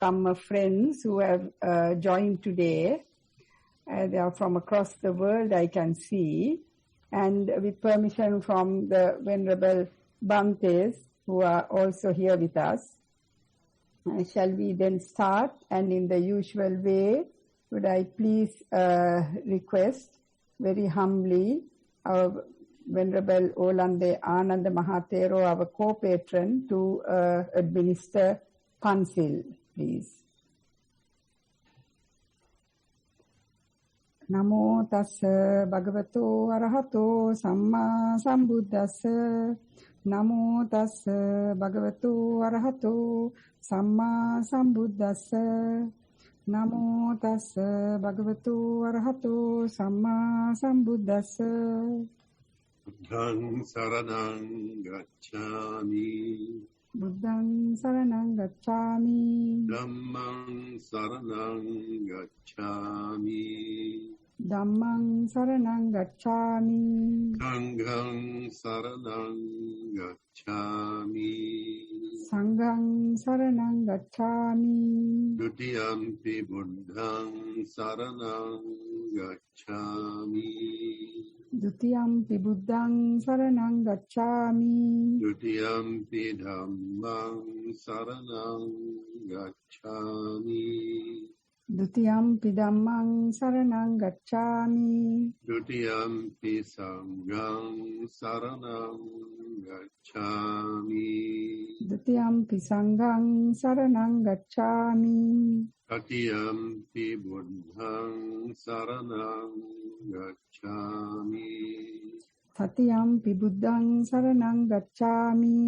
Dhamma friends who have joined today. They are from across the world, I can see. And with permission from the Venerable Bhantes, who are also here with us, shall we then start? And in the usual way, would I please request very humbly our Venerable Olande Ananda Mahathero, our co-patron, to administer Pansil, please. Namo tassa bhagavato arahato samma sambuddhassa. Namo tassa bhagavato arahato samma sambuddhassa. Namo tassa bhagavato arahato samma sambuddhassa. Buddhaṃ saranang gacchāmi. Buddhaṃ saranang gacchāmi. Dhammaṃ saranang gacchāmi. Dhammang saranang gacchāmi. Sanghang saranang gacchāmi. Sanghang saranang gacchāmi. Dutiyampi buddhaṃ saranang gacchāmi. Dutiyampi buddhaṃ saranang gacchāmi. Dutiyampi dhammaṃ saranang gacchāmi. Dutiyampi dhammang saranang gacchāmi. Dutiyampi sanghang saranang gacchāmi. Dutiyampi sanghang saranang gacchāmi. Tatiyampi buddhaṃ saranang gacchāmi. Tatiyampi buddhaṃ saranang gacchāmi.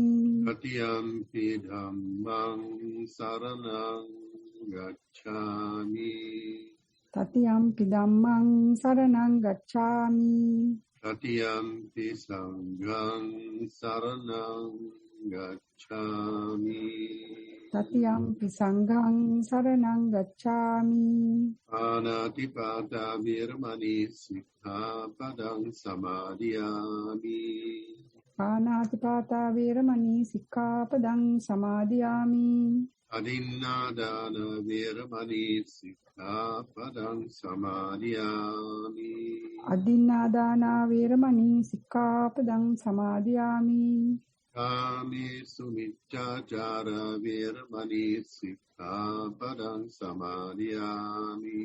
Tatiyampi dhammaṃ saranang gacchāmi. Tatiyampi dhammang saranang gacchāmi. Tatiyampi sanghang saranang gacchāmi. Tatiyampi sanghang saranang gacchāmi. Panatipata viramani sikkhapadang samadhiyami. Panatipata viramani sikkhapadang samadhiyami. Adinnādāna viramani sikkhapadang samadhiyami. Adinnādāna viramani sikkhapadang samadhiyami. Kāmesu miccācāra viramani sikkhapadang samadhiyami.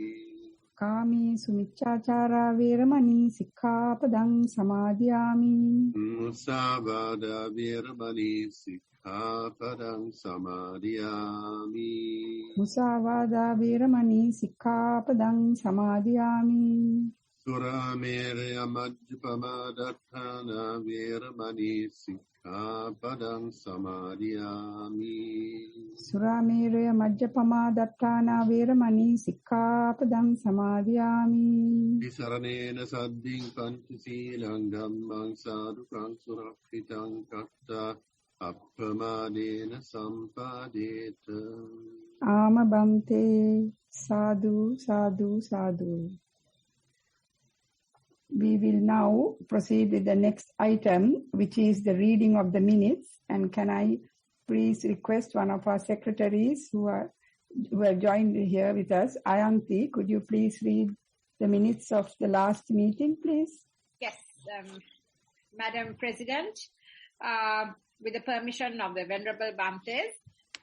Kāmesu miccācāra viramani sikkhapadang samadhiyami. Musāvāda viramani sikkhapadang samadhiyami. Musāvāda viramani sikkhapadang samadhiyami. Surameraya majjapamadattana viramani sikkhapadang samadhiyami. Surameraya majjapamadattana viramani sikkhapadang samadhiyami. Nisaranena saddhiṃ pañcasīlaṃ dhammaṃ sādhukaṃ surakkhitāṃ kattā appamādena sampādeta. Amabante. Sadhu, sadhu, sadhu. We will now proceed with the next item, which is the reading of the minutes. And can I please request one of our secretaries who are joined here with us, Ayanti, could you please read the minutes of the last meeting, please? Yes, Madam President, with the permission of the Venerable Bhantes,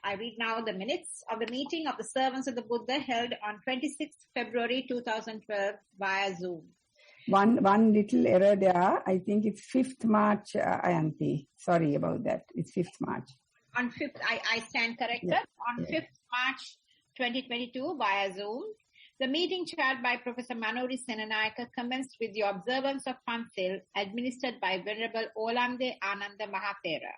I read now the minutes of the meeting of the servants of the Buddha held on 26th February 2012 via Zoom. One little error there. I think it's 5th March, Ayanti. Sorry about that. It's 5th March. On 5th, I stand corrected. Yeah. On 5th March 2022 via Zoom, the meeting chaired by Professor Manuri Senanayaka commenced with the observance of Pansil administered by Venerable Olande Ananda Mahathera.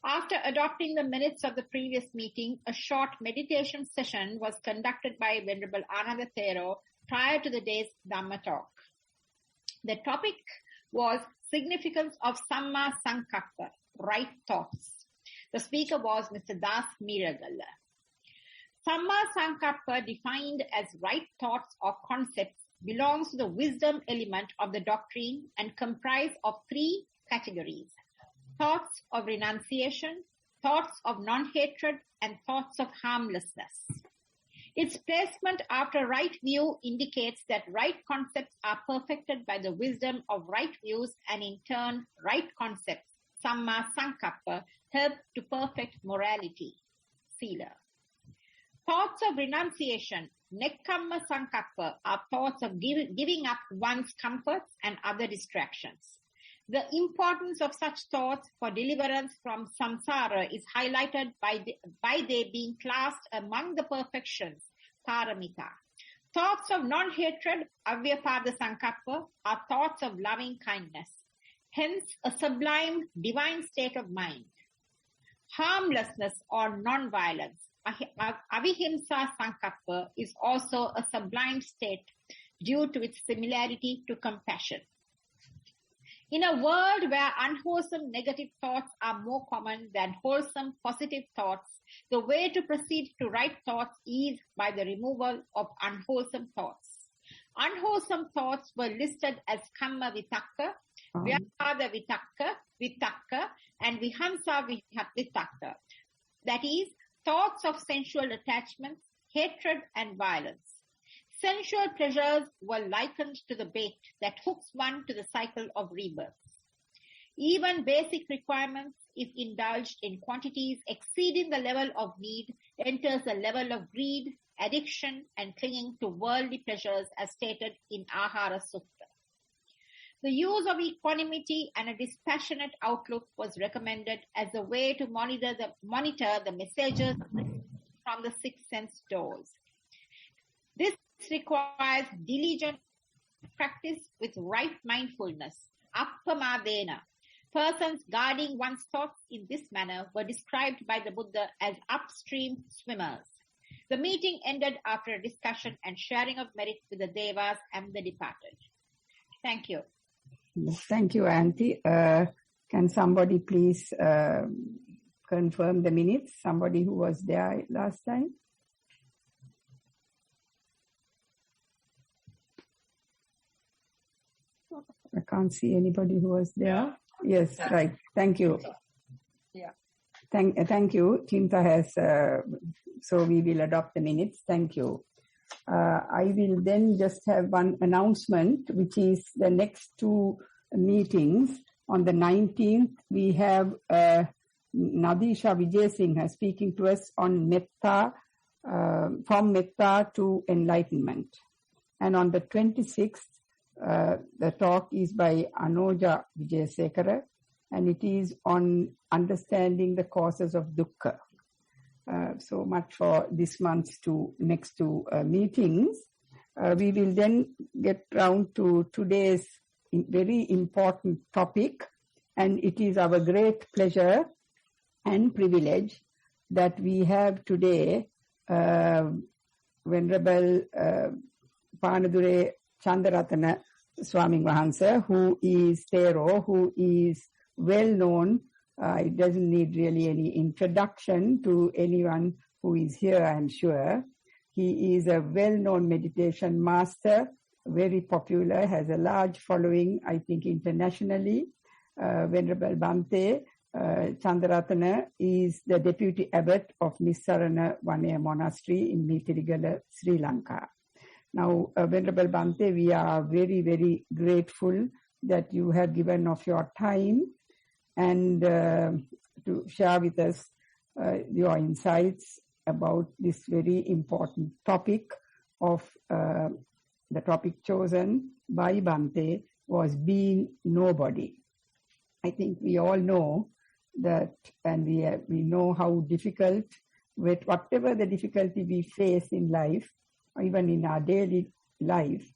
After adopting the minutes of the previous meeting, a short meditation session was conducted by Venerable Ananda Thero prior to the day's Dhamma talk. The topic was significance of Samma Sankappa, right thoughts. The speaker was Mr. Das Miragala. Samma Sankappa, defined as right thoughts or concepts, belongs to the wisdom element of the doctrine and comprise of three categories: thoughts of renunciation, thoughts of non-hatred, and thoughts of harmlessness. Its placement after right view indicates that right concepts are perfected by the wisdom of right views, and in turn, right concepts, samma sankappa, help to perfect morality, sila. Thoughts of renunciation, nekkamma sankappa, are thoughts of giving up one's comforts and other distractions. The importance of such thoughts for deliverance from samsara is highlighted by they being classed among the perfections, paramita. Thoughts of non-hatred, avyapada sankappa, are thoughts of loving kindness, hence a sublime divine state of mind. Harmlessness or non-violence, avihimsa sankappa, is also a sublime state due to its similarity to compassion. In a world where unwholesome negative thoughts are more common than wholesome positive thoughts, the way to proceed to right thoughts is by the removal of unwholesome thoughts. Unwholesome thoughts were listed as kamma vitakka, vyapada vitakka, and vihamsa vitakka. That is, thoughts of sensual attachments, hatred, and violence. Sensual pleasures were likened to the bait that hooks one to the cycle of rebirth. Even basic requirements, if indulged in quantities exceeding the level of need, enters a level of greed, addiction, and clinging to worldly pleasures as stated in Ahara Sutta. The use of equanimity and a dispassionate outlook was recommended as a way to monitor the messages from the six sense doors. This requires diligent practice with right mindfulness, appamadena. Persons guarding one's thoughts in this manner were described by the Buddha as upstream swimmers. The meeting ended after a discussion and sharing of merit with the devas and the departed. Thank you. Thank you, Auntie. Can somebody please confirm the minutes? Somebody who was there last time? I can't see anybody who was there. Yes, right. Thank you. Yeah. Thank you. Clinta has, so we will adopt the minutes. Thank you. I will then just have one announcement, which is the next two meetings. On the 19th, we have Nadisha Vijay speaking to us on Metta, from Metta to Enlightenment. And on the 26th, the talk is by Anoja Vijayasekara, and it is on understanding the causes of dukkha. So much for this month's next two meetings. We will then get round to today's very important topic, and it is our great pleasure and privilege that we have today Venerable Panadure Chandaratana Swami Vahansa, who is Thero, who is well known. It doesn't need really any introduction to anyone who is here, I'm sure. He is a well-known meditation master, very popular, has a large following, I think, internationally. Venerable Bhante Chandaratana is the deputy abbot of Nissarana Vanaya monastery in Meetirigala, Sri Lanka. Now, Venerable Bhante, we are very, very grateful that you have given of your time and to share with us your insights about this very important topic of the topic chosen by Bhante was being nobody. I think we all know that, and we know how difficult, with whatever the difficulty we face in life, even in our daily life,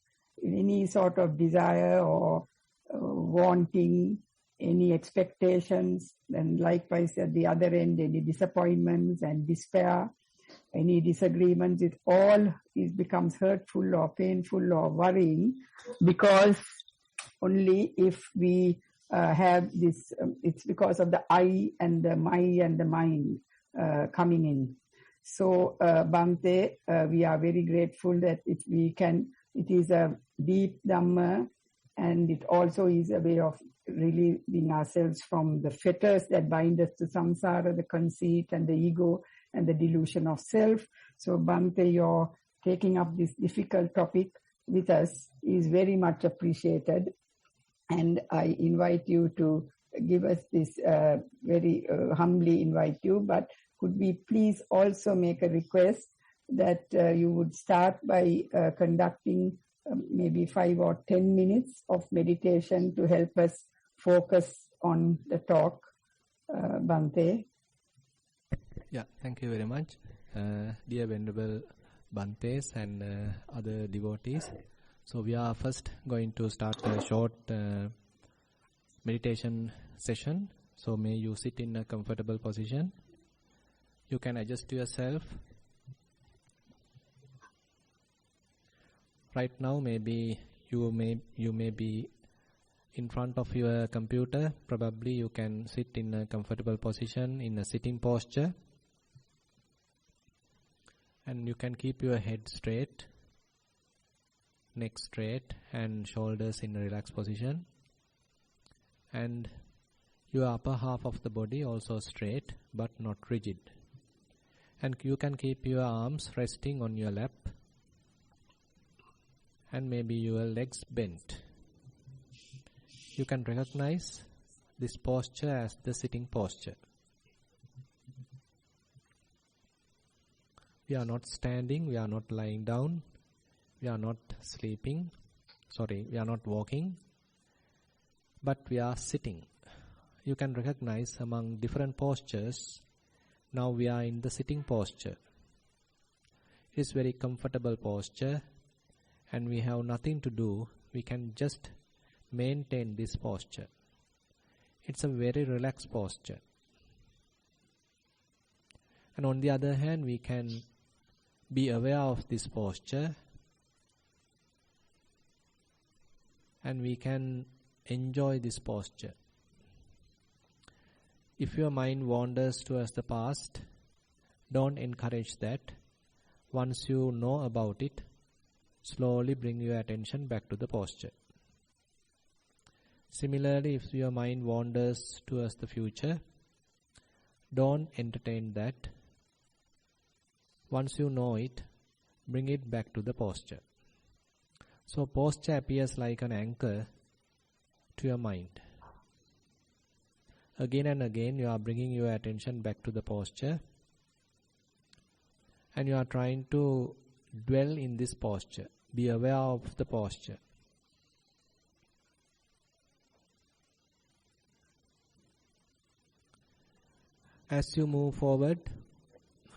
any sort of desire or wanting, any expectations, and likewise at the other end, any disappointments and despair, any disagreements, it all becomes hurtful or painful or worrying, because only if we have this, it's because of the I and the my and the mind coming in. So, Bhante, we are very grateful that it is a deep Dhamma, And it also is a way of relieving ourselves from the fetters that bind us to samsara, the conceit and the ego and the delusion of self. So Bhante, your taking up this difficult topic with us is very much appreciated. And I invite you to give us this, very humbly invite you, but could we please also make a request that you would start by conducting maybe 5 or 10 minutes of meditation to help us focus on the talk, Bhante. Yeah, thank you very much. Dear Venerable Bhantes and other devotees. So we are first going to start a short meditation session. So may you sit in a comfortable position. You can adjust yourself. Right now, maybe you may be in front of your computer. Probably you can sit in a comfortable position in a sitting posture. And you can keep your head straight, neck straight, and shoulders in a relaxed position. And your upper half of the body also straight but not rigid. And you can keep your arms resting on your lap. And maybe your legs bent. You can recognize this posture as the sitting posture. We are not standing, we are not lying down, we are not sleeping, we are not walking, but we are sitting. You can recognize among different postures, now we are in the sitting posture. It is very comfortable posture. And we have nothing to do, we can just maintain this posture. It's a very relaxed posture. And on the other hand, we can be aware of this posture and we can enjoy this posture. If your mind wanders towards the past, don't encourage that. Once you know about it, slowly bring your attention back to the posture. Similarly, if your mind wanders towards the future, don't entertain that. Once you know it, bring it back to the posture. So posture appears like an anchor to your mind. Again and again you are bringing your attention back to the posture and you are trying to dwell in this posture. Be aware of the posture. As you move forward,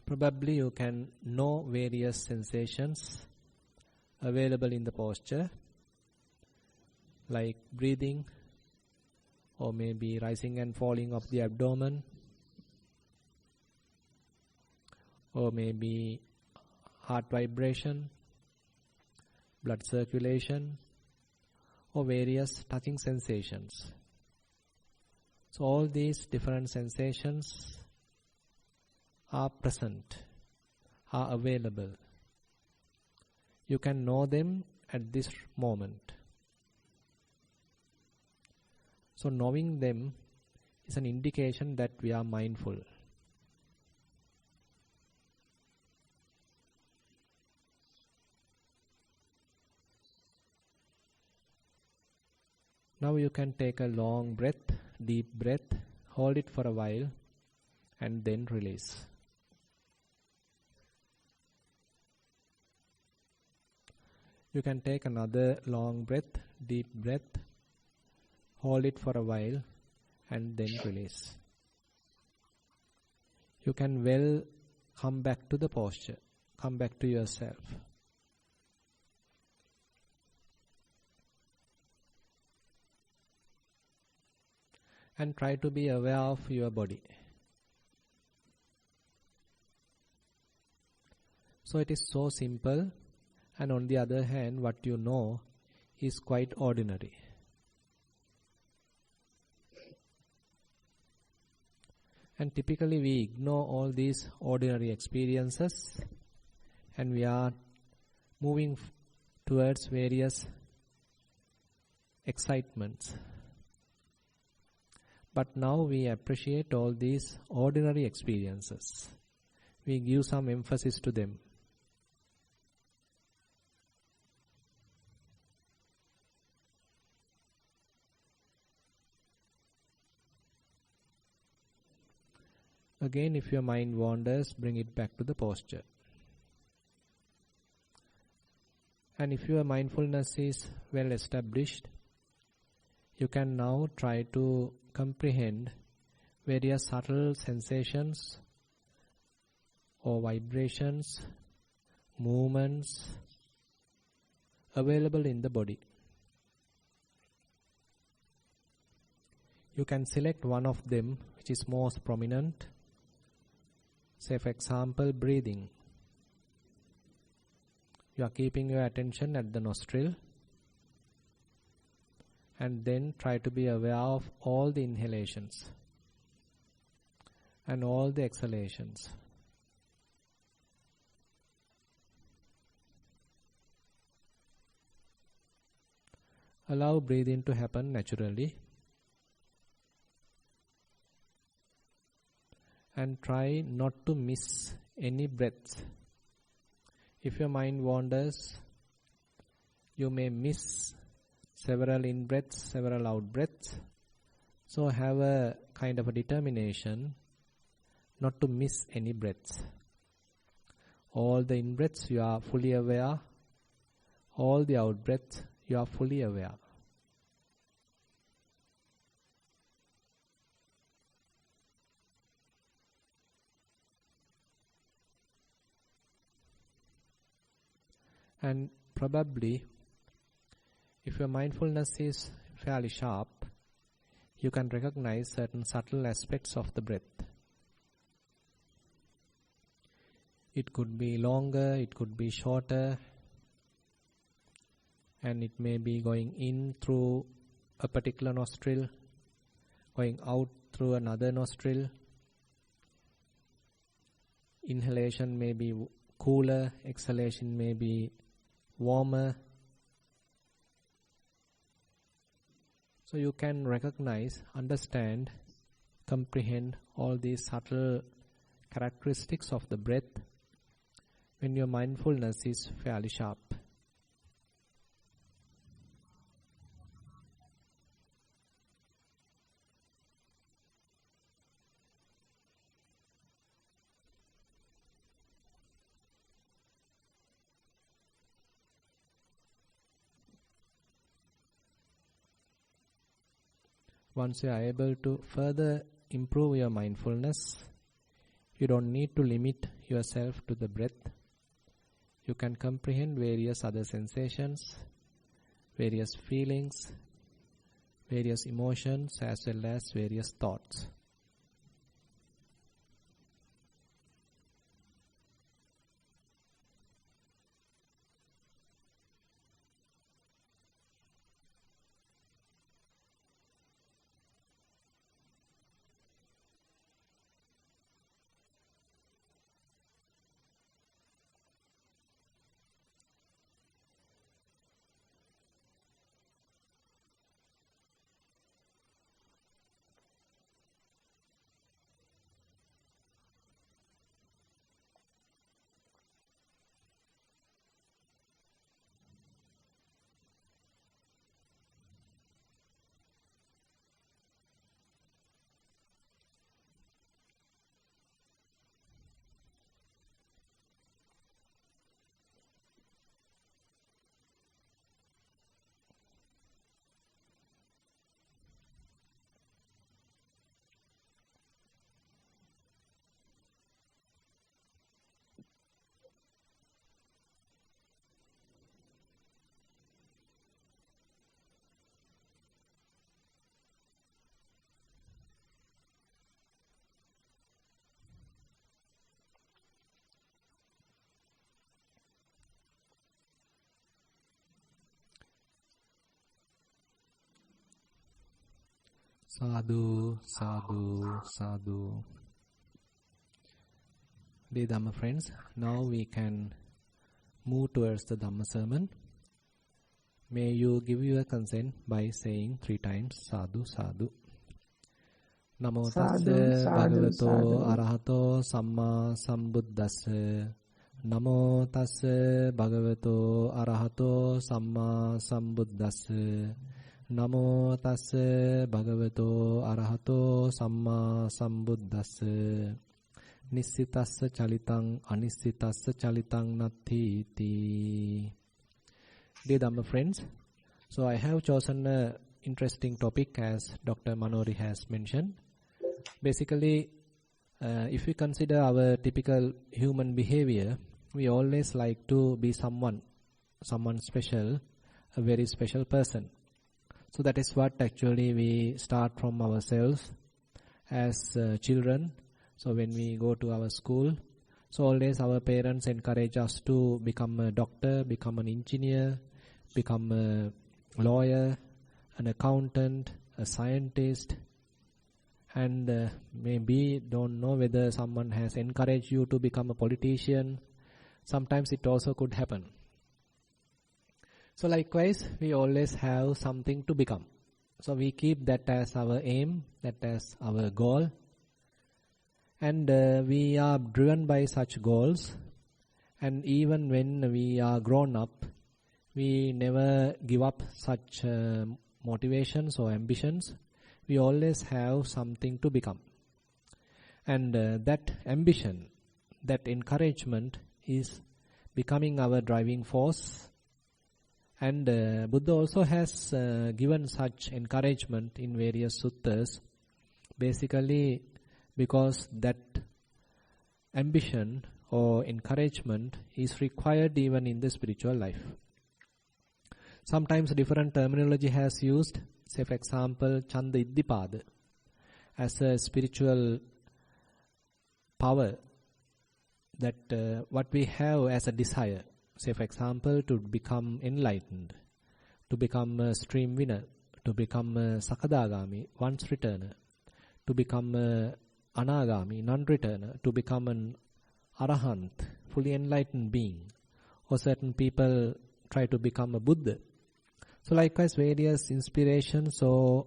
probably you can know various sensations available in the posture, like breathing, or maybe rising and falling of the abdomen, or maybe heart vibration, blood circulation, or various touching sensations. So all these different sensations are present, are available. You can know them at this moment. So knowing them is an indication that we are mindful. Now you can take a long breath, deep breath, hold it for a while and then release. You can take another long breath, deep breath, hold it for a while and then release. You can well come back to the posture, come back to yourself. And try to be aware of your body. So it is so simple, and on the other hand, what you know is quite ordinary. And typically we ignore all these ordinary experiences and we are moving towards various excitements. But now we appreciate all these ordinary experiences. We give some emphasis to them. Again, if your mind wanders, bring it back to the posture. And if your mindfulness is well established, you can now try to comprehend various subtle sensations or vibrations, movements available in the body. You can select one of them which is most prominent. Say, for example, breathing. You are keeping your attention at the nostril and then try to be aware of all the inhalations and all the exhalations. Allow breathing to happen naturally and try not to miss any breaths. If your mind wanders, you may miss several in-breaths, several out-breaths. So have a kind of a determination not to miss any breaths. All the in-breaths you are fully aware, all the out-breaths you are fully aware. And probably, if your mindfulness is fairly sharp, you can recognize certain subtle aspects of the breath. It could be longer, it could be shorter, and it may be going in through a particular nostril, going out through another nostril. Inhalation may be cooler, exhalation may be warmer. So you can recognize, understand, comprehend all these subtle characteristics of the breath when your mindfulness is fairly sharp. Once you are able to further improve your mindfulness, you don't need to limit yourself to the breath. You can comprehend various other sensations, various feelings, various emotions, as well as various thoughts. Sadhu, sadhu, sadhu. Dear Dhamma friends, now we can move towards the Dhamma sermon. May you give your consent by saying 3 times sadhu sadhu. Namo tassa bhagavato arahato samma sambuddhassa. Namo tassa bhagavato arahato samma sambuddhassa. Namo tassa bhagavato arahato samma sambuddhassa. Nissitassa chalitang anissitassa chalitang natti iti. Dear Dhamma friends, so I have chosen an interesting topic as Dr. Manori has mentioned. Basically, if we consider our typical human behavior, we always like to be someone special, a very special person. So that is what actually we start from ourselves as children. So when we go to our school, so always our parents encourage us to become a doctor, become an engineer, become a lawyer, an accountant, a scientist, and maybe don't know whether someone has encouraged you to become a politician. Sometimes it also could happen. So likewise, we always have something to become. So we keep that as our aim, that as our goal. And we are driven by such goals. And even when we are grown up, we never give up such motivations or ambitions. We always have something to become. And that ambition, that encouragement is becoming our driving force. And Buddha also has given such encouragement in various suttas, basically because that ambition or encouragement is required even in the spiritual life. Sometimes different terminology has used, say for example, Chanda Iddipada, as a spiritual power, that what we have as a desire, say for example, to become enlightened, to become a stream winner, to become a Sakadagami, once returner, to become a Anagami, non-returner, to become an Arahant, fully enlightened being, or certain people try to become a Buddha. So likewise, various inspirations or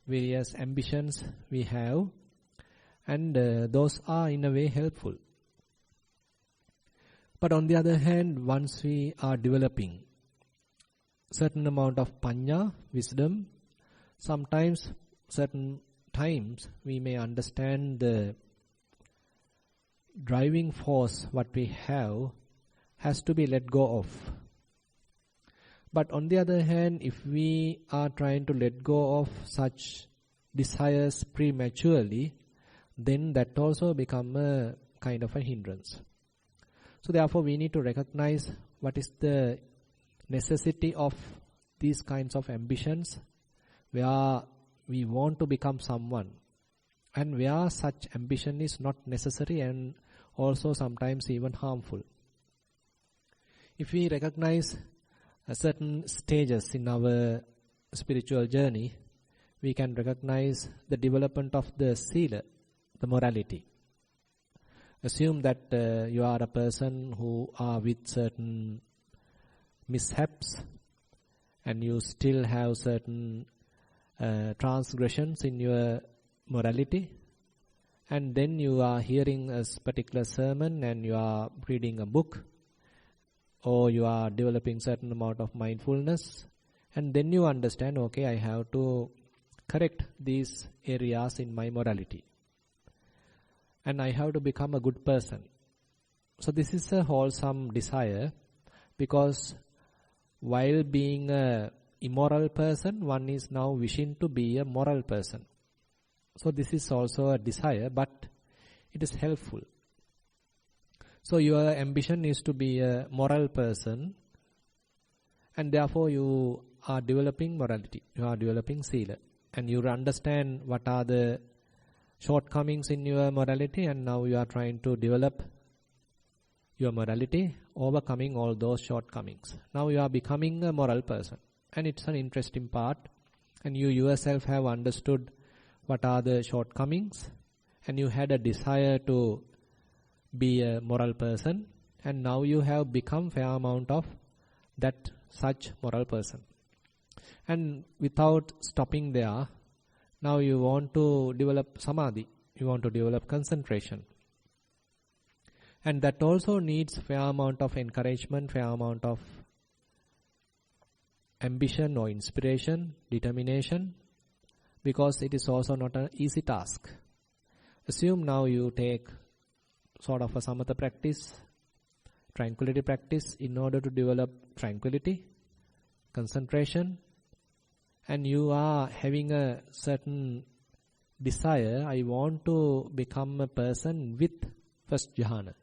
various ambitions we have, and those are in a way helpful. But on the other hand, once we are developing certain amount of panya, wisdom, sometimes, certain times, we may understand the driving force what we have has to be let go of. But on the other hand, if we are trying to let go of such desires prematurely, then that also become a kind of a hindrance. So therefore, we need to recognize what is the necessity of these kinds of ambitions, where we want to become someone, and where such ambition is not necessary and also sometimes even harmful. If we recognize certain stages in our spiritual journey, we can recognize the development of the sila, the morality. Assume that you are a person who are with certain mishaps and you still have certain transgressions in your morality, and then you are hearing a particular sermon and you are reading a book, or you are developing certain amount of mindfulness, and then you understand, okay, I have to correct these areas in my morality, and I have to become a good person. So this is a wholesome desire, because while being a immoral person, one is now wishing to be a moral person. So this is also a desire, but it is helpful. So your ambition is to be a moral person, and therefore you are developing morality, you are developing sila, and you understand what are the shortcomings in your morality, and now you are trying to develop your morality, overcoming all those shortcomings. Now you are becoming a moral person, and it's an interesting part, and you yourself have understood what are the shortcomings, and you had a desire to be a moral person, and now you have become fair amount of that such moral person. And without stopping there, now you want to develop samadhi, you want to develop concentration. And that also needs fair amount of encouragement, fair amount of ambition or inspiration, determination, because it is also not an easy task. Assume now you take sort of a samatha practice, tranquility practice in order to develop tranquility, concentration, and you are having a certain desire, I want to become a person with first jhana.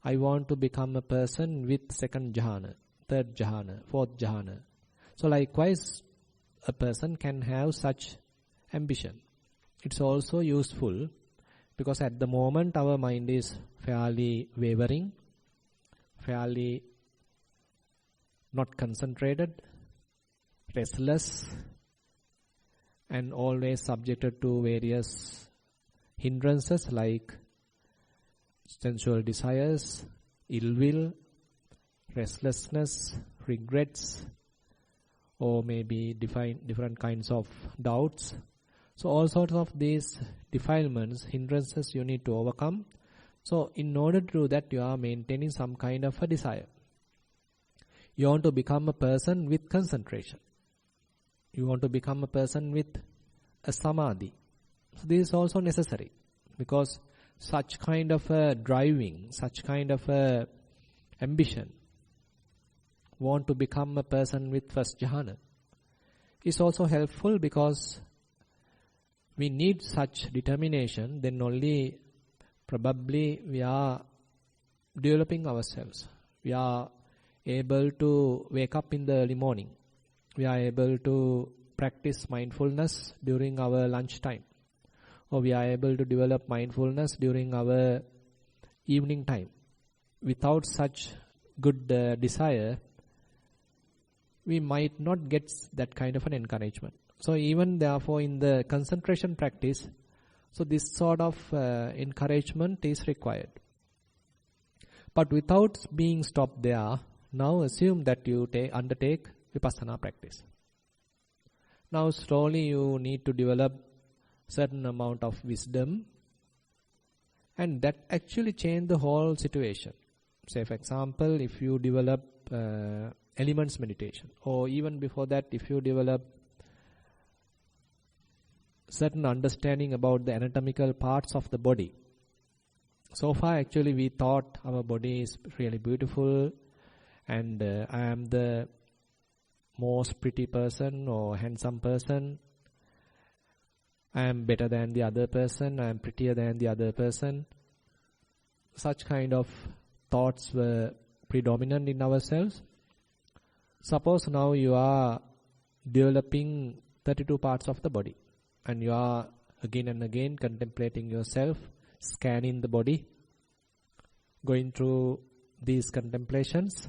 I want to become a person with second jhana, third jhana, fourth jhana. So likewise, a person can have such ambition. It's also useful because at the moment our mind is fairly wavering, fairly not concentrated, restless, and always subjected to various hindrances like sensual desires, ill will, restlessness, regrets, or maybe different kinds of doubts. So all sorts of these defilements, hindrances you need to overcome. So in order to do that, you are maintaining some kind of a desire. You want to become a person with concentration. You want to become a person with a samadhi. So this is also necessary because such kind of a driving, such kind of a ambition, want to become a person with first jhana, is also helpful because we need such determination, then only probably we are developing ourselves. We are able to wake up in the early morning. We are able to practice mindfulness during our lunch time. Or we are able to develop mindfulness during our evening time. Without such good desire, we might not get that kind of an encouragement. So even therefore in the concentration practice, so this sort of encouragement is required. But without being stopped there, now assume that you undertake vipassana practice. Now slowly you need to develop certain amount of wisdom, and that actually change the whole situation. Say for example, if you develop elements meditation, or even before that if you develop certain understanding about the anatomical parts of the body. So far actually we thought our body is really beautiful and I am the most pretty person or handsome person. I am better than the other person, I am prettier than the other person. Such kind of thoughts were predominant in ourselves. Suppose now you are developing 32 parts of the body and you are again and again contemplating yourself, scanning the body, going through these contemplations,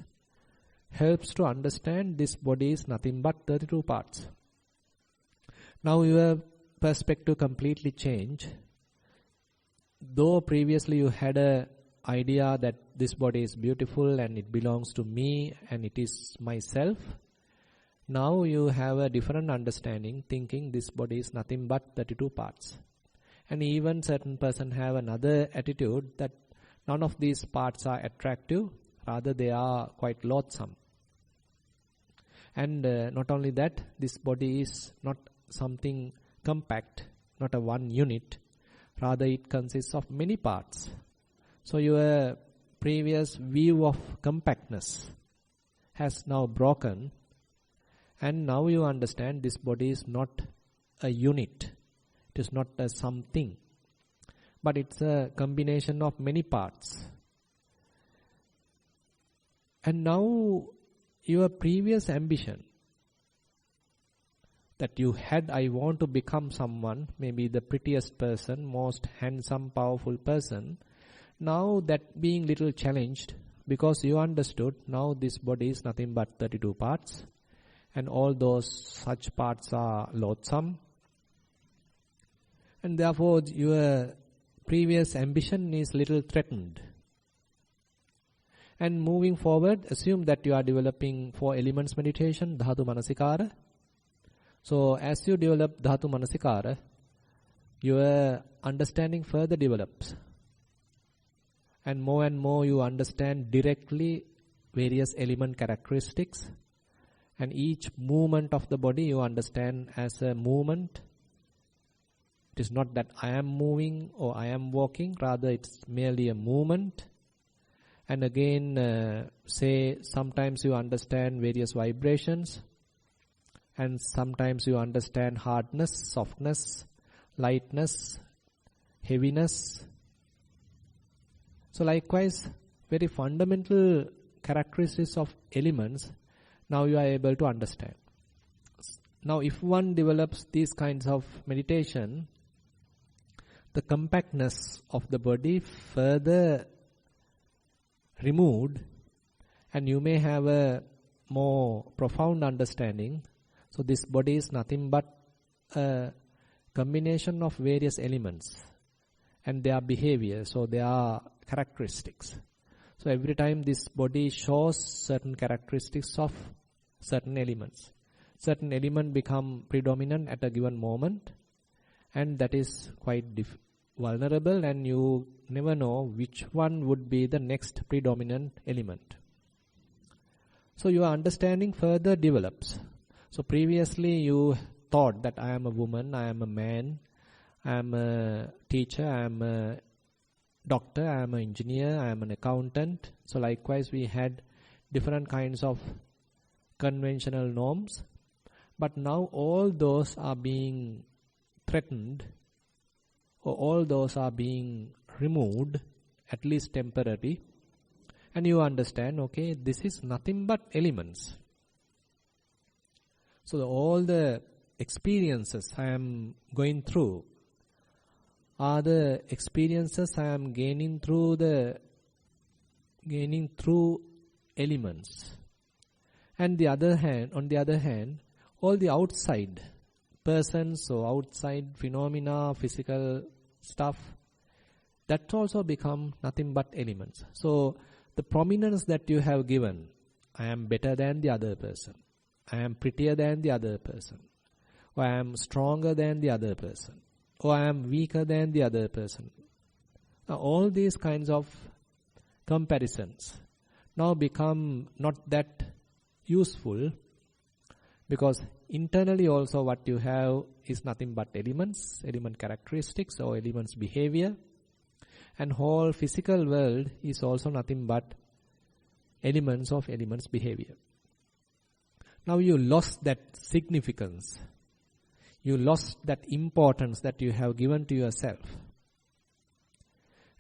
helps to understand this body is nothing but 32 parts. Now your perspective completely changed. Though previously you had a idea that this body is beautiful and it belongs to me and it is myself, now you have a different understanding, thinking this body is nothing but 32 parts. And even certain person have another attitude that none of these parts are attractive, rather they are quite loathsome. And not only that, this body is not something compact, not a one unit, rather it consists of many parts. So your previous view of compactness has now broken, and now you understand this body is not a unit, it is not a something, but it's a combination of many parts. And now your previous ambition that you had, I want to become someone, maybe the prettiest person, most handsome, powerful person, now that being little challenged because you understood now this body is nothing but 32 parts and all those such parts are loathsome, and therefore your previous ambition is little threatened. And moving forward, assume that you are developing 4 elements meditation, Dhatu Manasikara. So as you develop Dhatu Manasikara, your understanding further develops. And more you understand directly various element characteristics. And each movement of the body you understand as a movement. It is not that I am moving or I am walking, rather it's merely a movement. And again, say sometimes you understand various vibrations, and sometimes you understand hardness, softness, lightness, heaviness. So likewise, very fundamental characteristics of elements, now you are able to understand. Now if one develops these kinds of meditation, the compactness of the body further removed, and you may have a more profound understanding. So this body is nothing but a combination of various elements and their behavior, so they are characteristics. So every time this body shows certain characteristics of certain elements. Certain element become predominant at a given moment, and that is quite vulnerable, and you never know which one would be the next predominant element. So your understanding further develops. So previously you thought that I am a woman, I am a man, I am a teacher, I am a doctor, I am an engineer, I am an accountant. So likewise we had different kinds of conventional norms. But now all those are being threatened, or all those are being removed, at least temporarily. And you understand, okay, this is nothing but elements. So all the experiences I am going through are the experiences I am gaining through elements. And on the other hand, all the outside persons or outside phenomena, physical stuff, that also become nothing but elements. So the prominence that you have given, I am better than the other person, I am prettier than the other person, or I am stronger than the other person, or I am weaker than the other person. Now all these kinds of comparisons now become not that useful, because internally also what you have is nothing but elements, element characteristics or elements behavior, and whole physical world is also nothing but elements of elements behavior. Now you lost that significance, you lost that importance that you have given to yourself.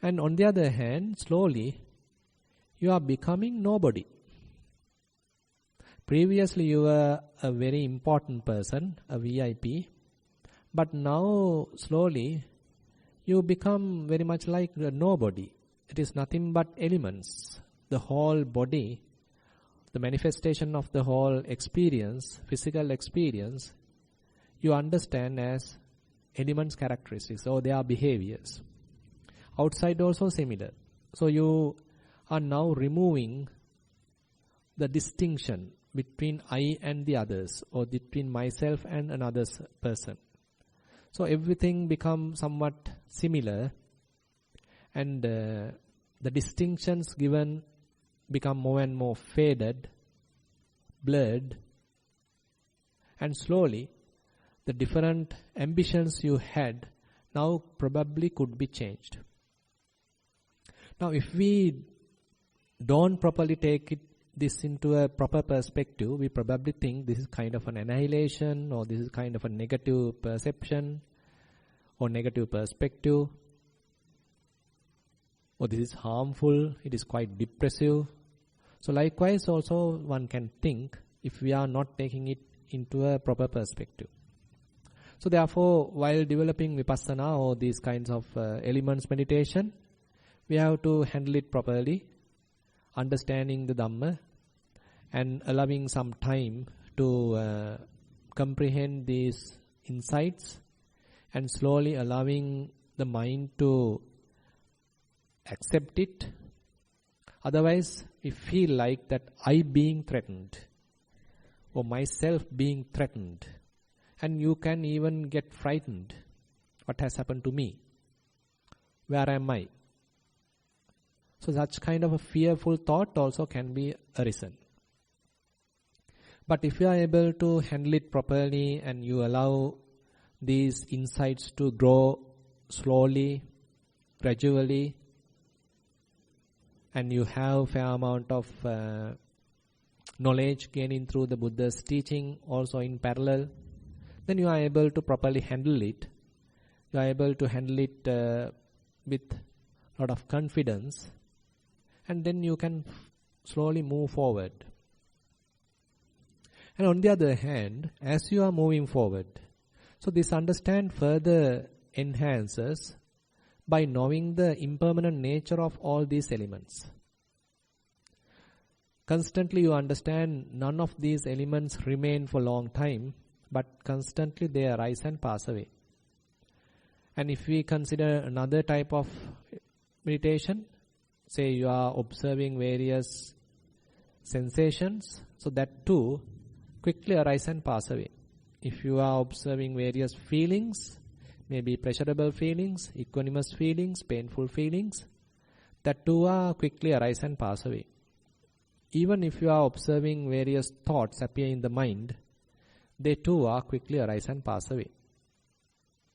And on the other hand, slowly you are becoming nobody. Previously you were a very important person, a VIP, but now slowly you become very much like a nobody. It is nothing but elements. The whole body, the manifestation of the whole experience, physical experience, you understand as elements characteristics or their behaviors. Outside also similar. So you are now removing the distinction between I and the others, or between myself and another person. So everything becomes somewhat similar, and the distinctions given become more and more faded, blurred, and slowly the different ambitions you had now probably could be changed. Now if we don't properly take this into a proper perspective, we probably think this is kind of an annihilation, or this is kind of a negative perception or negative perspective, or this is harmful, it is quite depressive. So likewise also one can think if we are not taking it into a proper perspective. So therefore, while developing vipassana or these kinds of elements meditation, we have to handle it properly, understanding the Dhamma and allowing some time to comprehend these insights, and slowly allowing the mind to accept it, Otherwise, we feel like that I being threatened or myself being threatened, and you can even get frightened. What has happened to me? Where am I? So such kind of a fearful thought also can be arisen. But if you are able to handle it properly and you allow these insights to grow slowly, gradually, and you have fair amount of knowledge gaining through the Buddha's teaching also in parallel, then you are able to properly handle it. You are able to handle it with a lot of confidence, and then you can slowly move forward. And on the other hand, as you are moving forward, so this understand further enhances by knowing the impermanent nature of all these elements. Constantly you understand none of these elements remain for a long time, but constantly they arise and pass away. And if we consider another type of meditation, say you are observing various sensations, so that too quickly arise and pass away. If you are observing various feelings, maybe pleasurable feelings, equanimous feelings, painful feelings, that too are quickly arise and pass away. Even if you are observing various thoughts appear in the mind, they too are quickly arise and pass away.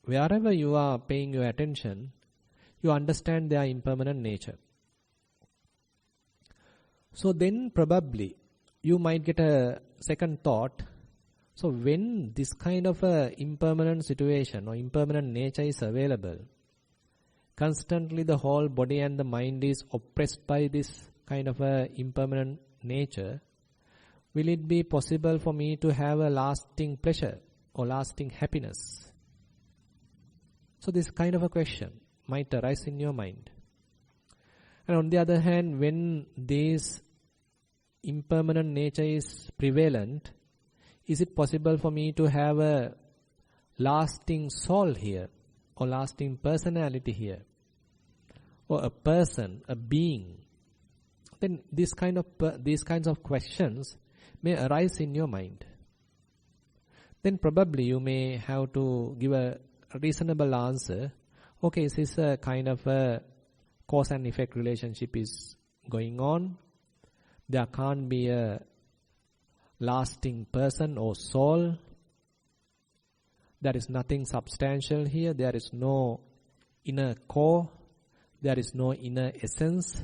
Wherever you are paying your attention, you understand their impermanent nature. So then probably you might get a second thought. So when this kind of a impermanent situation or impermanent nature is available, constantly the whole body and the mind is oppressed by this kind of a impermanent nature, will it be possible for me to have a lasting pleasure or lasting happiness? So this kind of a question might arise in your mind. And on the other hand, when this impermanent nature is prevalent, is it possible for me to have a lasting soul here or lasting personality here or a person, a being? Then these kinds of questions may arise in your mind. Then probably you may have to give a reasonable answer. Okay, is this a kind of a cause and effect relationship is going on? There can't be a lasting person or soul. There is nothing substantial here. There is no inner core. There is no inner essence.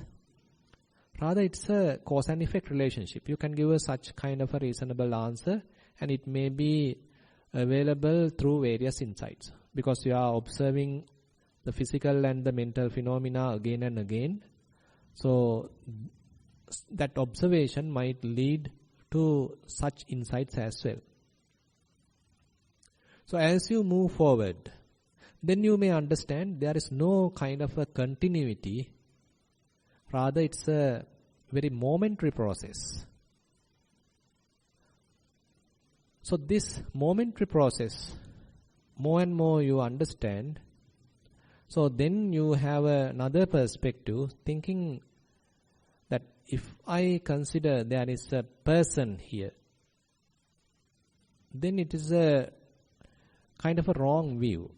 Rather, it's a cause and effect relationship. You can give us such kind of a reasonable answer, and it may be available through various insights, because you are observing the physical and the mental phenomena again and again. So that observation might lead to such insights as well. So as you move forward, then you may understand there is no kind of a continuity. Rather, it's a very momentary process. So this momentary process, more and more you understand. So then you have another perspective, thinking that if I consider there is a person here, then it is a kind of a wrong view.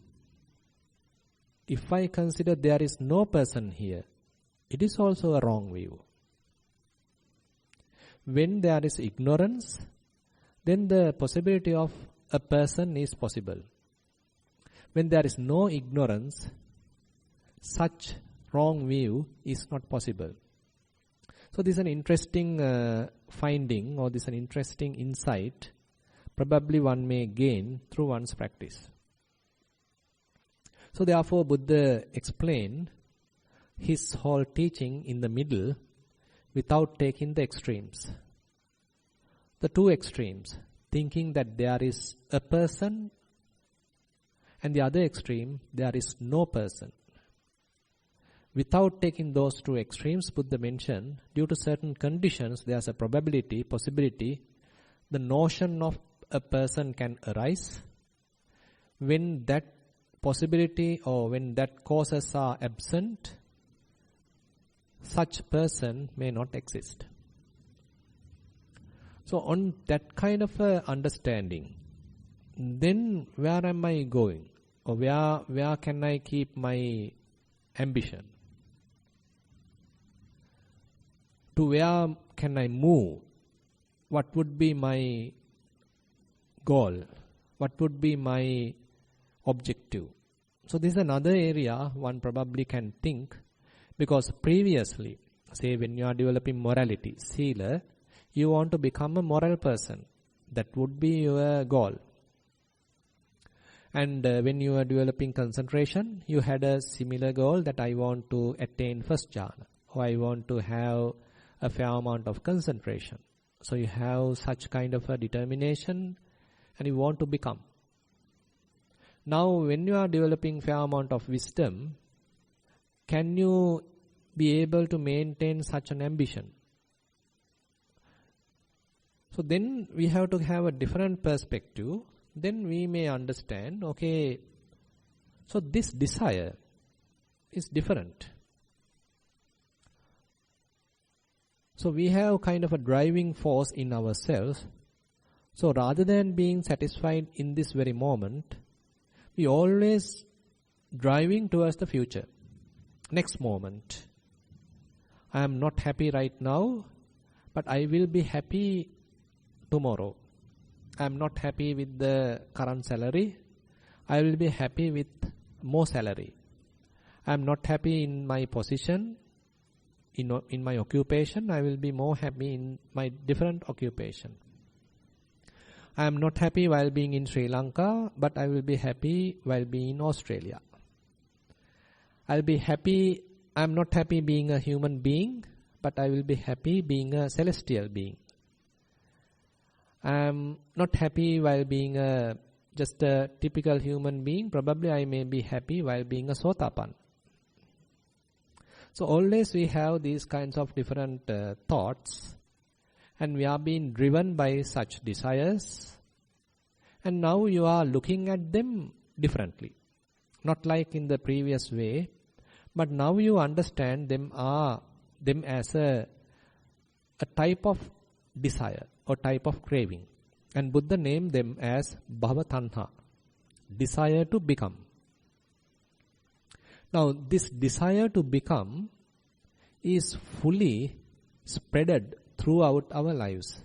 If I consider there is no person here, it is also a wrong view. When there is ignorance, then the possibility of a person is possible. When there is no ignorance, such wrong view is not possible. So this is an interesting finding, or this is an interesting insight, probably one may gain through one's practice. So therefore Buddha explained his whole teaching in the middle without taking the extremes. The two extremes, thinking that there is a person, and the other extreme, there is no person. Without taking those two extremes, Buddha mentioned, due to certain conditions, there is a probability, possibility, the notion of a person can arise. When that possibility or when that causes are absent, such person may not exist. So on that kind of understanding, then where am I going? Or where can I keep my ambition? To where can I move? What would be my goal? What would be my objective? So this is another area one probably can think, because previously, say when you are developing morality, sila, you want to become a moral person. That would be your goal. And when you are developing concentration, you had a similar goal that I want to attain first jhana, or I want to have a fair amount of concentration. So you have such kind of a determination and you want to become. Now when you are developing fair amount of wisdom, can you be able to maintain such an ambition? So then we have to have a different perspective. Then we may understand, okay, so this desire is different. So we have kind of a driving force in ourselves. So rather than being satisfied in this very moment, we always driving towards the future. Next moment. I am not happy right now, but I will be happy tomorrow. I am not happy with the current salary. I will be happy with more salary. I am not happy in my position, in my occupation. I will be more happy in my different occupation. I am not happy while being in Sri Lanka, but I will be happy while being in Australia. I am not happy being a human being, but I will be happy being a celestial being. I am not happy while being just a typical human being. Probably I may be happy while being a Sotapan. So always we have these kinds of different thoughts, and we are being driven by such desires, and now you are looking at them differently. Not like in the previous way, but now you understand them as a type of desire or type of craving. And Buddha named them as bhava tanha, desire to become. Now this desire to become is fully spreaded throughout our lives.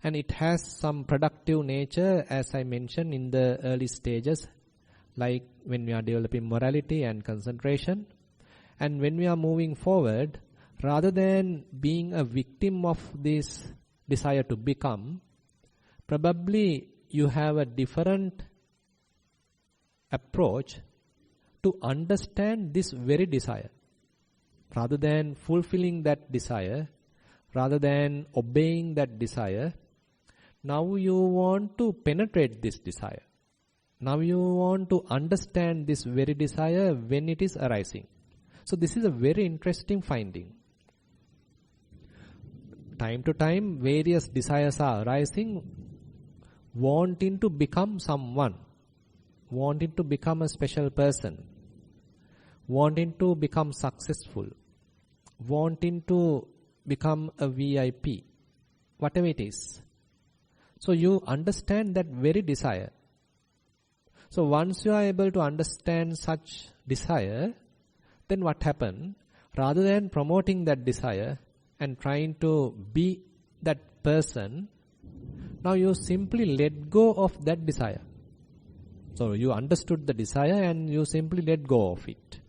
And it has some productive nature, as I mentioned in the early stages, like when we are developing morality and concentration. And when we are moving forward, rather than being a victim of this desire to become, probably you have a different approach to understand this very desire. Rather than fulfilling that desire, rather than obeying that desire, now you want to penetrate this desire. Now you want to understand this very desire when it is arising. So this is a very interesting finding. Time to time, various desires are arising, wanting to become someone, wanting to become a special person, wanting to become successful, wanting to become a VIP, whatever it is. So you understand that very desire. So once you are able to understand such desire, then what happens? Rather than promoting that desire and trying to be that person, now you simply let go of that desire. So you understood the desire and you simply let go of it.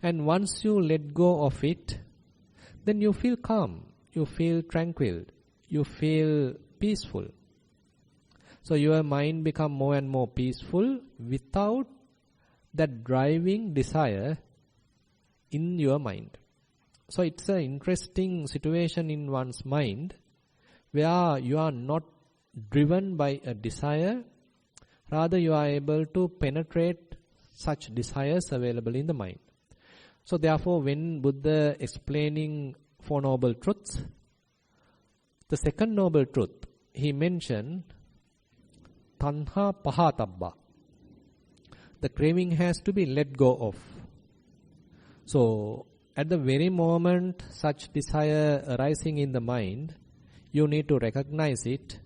And once you let go of it, then you feel calm, you feel tranquil, you feel peaceful. So your mind becomes more and more peaceful without that driving desire in your mind. So it's an interesting situation in one's mind where you are not driven by a desire, rather you are able to penetrate such desires available in the mind. So therefore, when Buddha explaining Four Noble Truths, the second noble truth, he mentioned tanha pahatabba. The craving has to be let go of. So at the very moment such desire arising in the mind, you need to recognize it.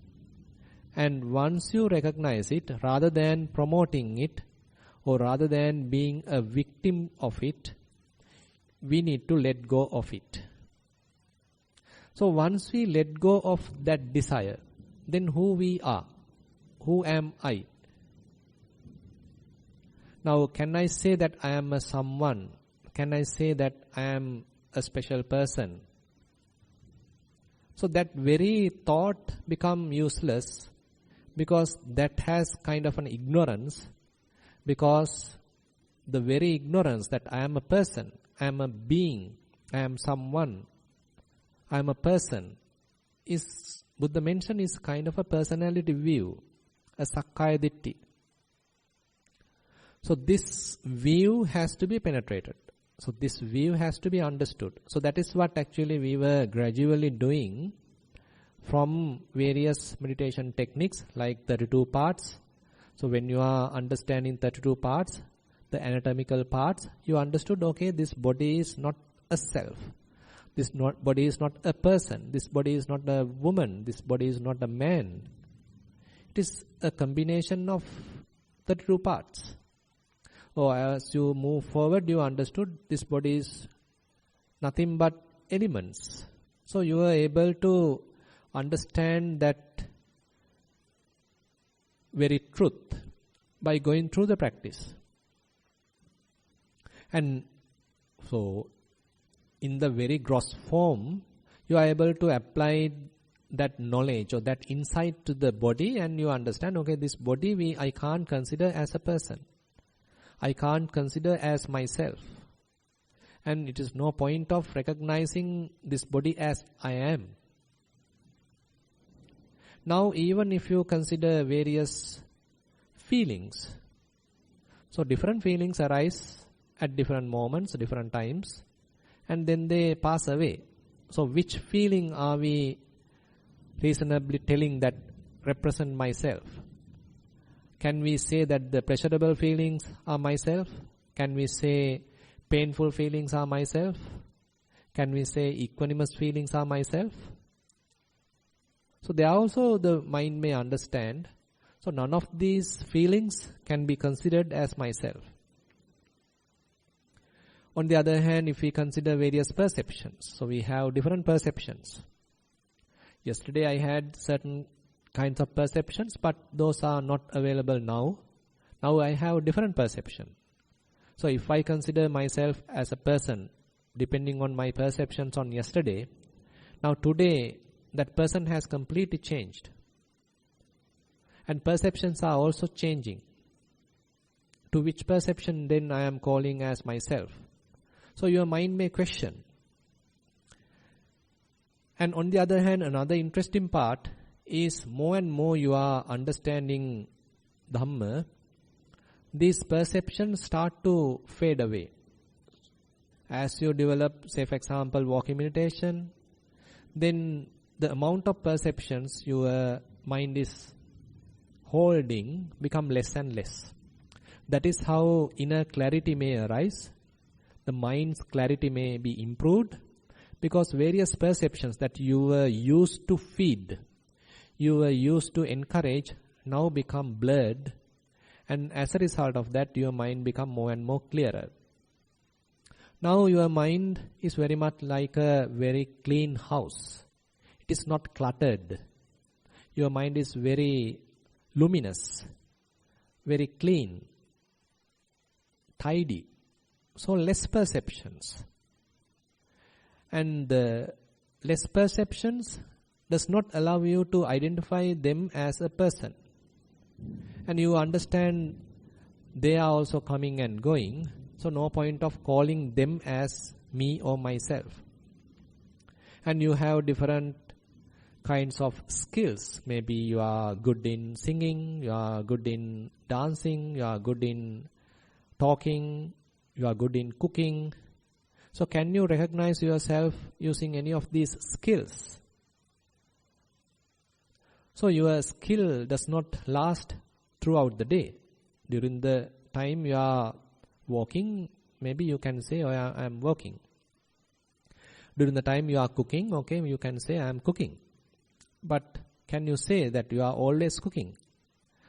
And once you recognize it, rather than promoting it or rather than being a victim of it, we need to let go of it. So once we let go of that desire, then who we are? Who am I? Now, can I say that I am a someone? Can I say that I am a special person? So that very thought become useless, because that has kind of an ignorance, because the very ignorance that I am a person, I am a being, I am someone, I am a person, is, Buddha mentioned, is kind of a personality view, a sakkaya ditthi. So this view has to be penetrated. So this view has to be understood. So that is what actually we were gradually doing from various meditation techniques like 32 parts. So when you are understanding 32 parts, the anatomical parts, you understood, okay, this body is not a self. This body is not a person. This body is not a woman. This body is not a man. It is a combination of 32 parts. Or as you move forward, you understood this body is nothing but elements. So you are able to understand that very truth by going through the practice. And so in the very gross form, you are able to apply that knowledge or that insight to the body, and you understand, okay, this body I can't consider as a person. I can't consider as myself. And it is no point of recognizing this body as I am. Now, even if you consider various feelings, so different feelings arise at different moments, different times, and then they pass away. So which feeling are we reasonably telling that represent myself? Can we say that the pleasurable feelings are myself? Can we say painful feelings are myself? Can we say equanimous feelings are myself? So there also the mind may understand. So none of these feelings can be considered as myself. On the other hand, if we consider various perceptions, so we have different perceptions. Yesterday I had certain kinds of perceptions, but those are not available now. Now I have different perception. So if I consider myself as a person, depending on my perceptions on yesterday, now today that person has completely changed. And perceptions are also changing. To which perception then I am calling as myself? So your mind may question. And on the other hand, another interesting part is more and more you are understanding Dhamma, these perceptions start to fade away. As you develop, say for example, walking meditation, then the amount of perceptions your mind is holding become less and less. That is how inner clarity may arise. The mind's clarity may be improved because various perceptions that you were used to feed, you were used to encourage, now become blurred, and as a result of that your mind become more and more clearer. Now your mind is very much like a very clean house. It is not cluttered. Your mind is very luminous, very clean, tidy. So less perceptions. And the less perceptions does not allow you to identify them as a person. And you understand they are also coming and going, so no point of calling them as me or myself. And you have different kinds of skills. Maybe you are good in singing, you are good in dancing, you are good in talking, you are good in cooking. So can you recognize yourself using any of these skills? So your skill does not last throughout the day. During the time you are walking, maybe you can say, oh, I am working. During the time you are cooking, okay, you can say, I am cooking. But can you say that you are always cooking?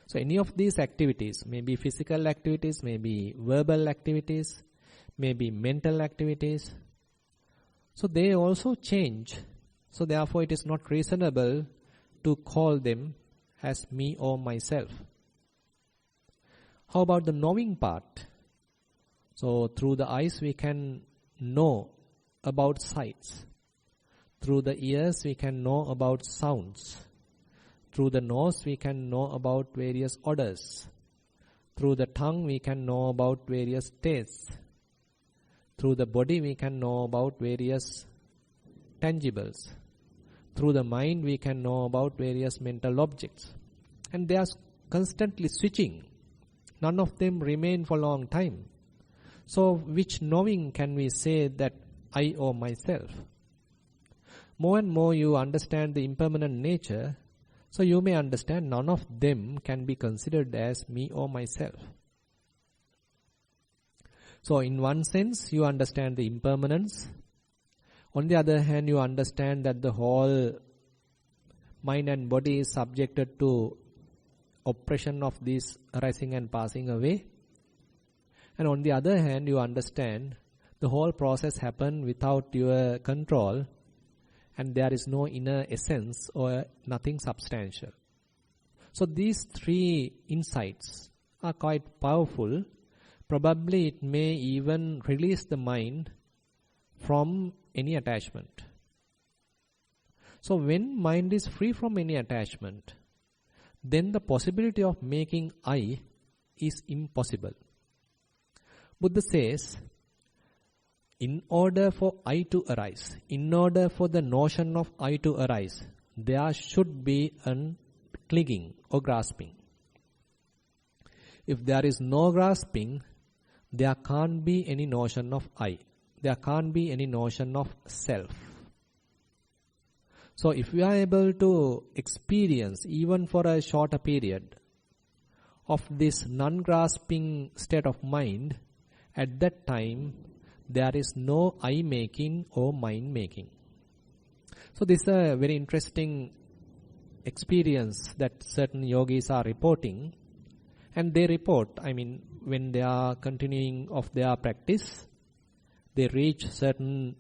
So any of these activities, maybe physical activities, maybe verbal activities, maybe mental activities, so they also change. So therefore it is not reasonable to call them as me or myself. How about the knowing part? So through the eyes we can know about sights. Through the ears we can know about sounds. Through the nose we can know about various odors. Through the tongue we can know about various tastes. Through the body we can know about various tangibles. Through the mind we can know about various mental objects. And they are constantly switching. None of them remain for a long time. So which knowing can we say that I or myself? More and more you understand the impermanent nature, so you may understand none of them can be considered as me or myself. So in one sense, you understand the impermanence. On the other hand, you understand that the whole mind and body is subjected to oppression of this arising and passing away. And on the other hand, you understand the whole process happened without your control, and there is no inner essence or nothing substantial. So these three insights are quite powerful. Probably it may even release the mind from any attachment. So when mind is free from any attachment, then the possibility of making I is impossible. Buddha says, in order for I to arise, in order for the notion of I to arise, there should be a clinging or grasping. If there is no grasping, there can't be any notion of I. There can't be any notion of self. So if we are able to experience, even for a shorter period, of this non-grasping state of mind, at that time, there is no I-making or mind-making. So this is a very interesting experience that certain yogis are reporting. And they report, when they are continuing of their practice, they reach certain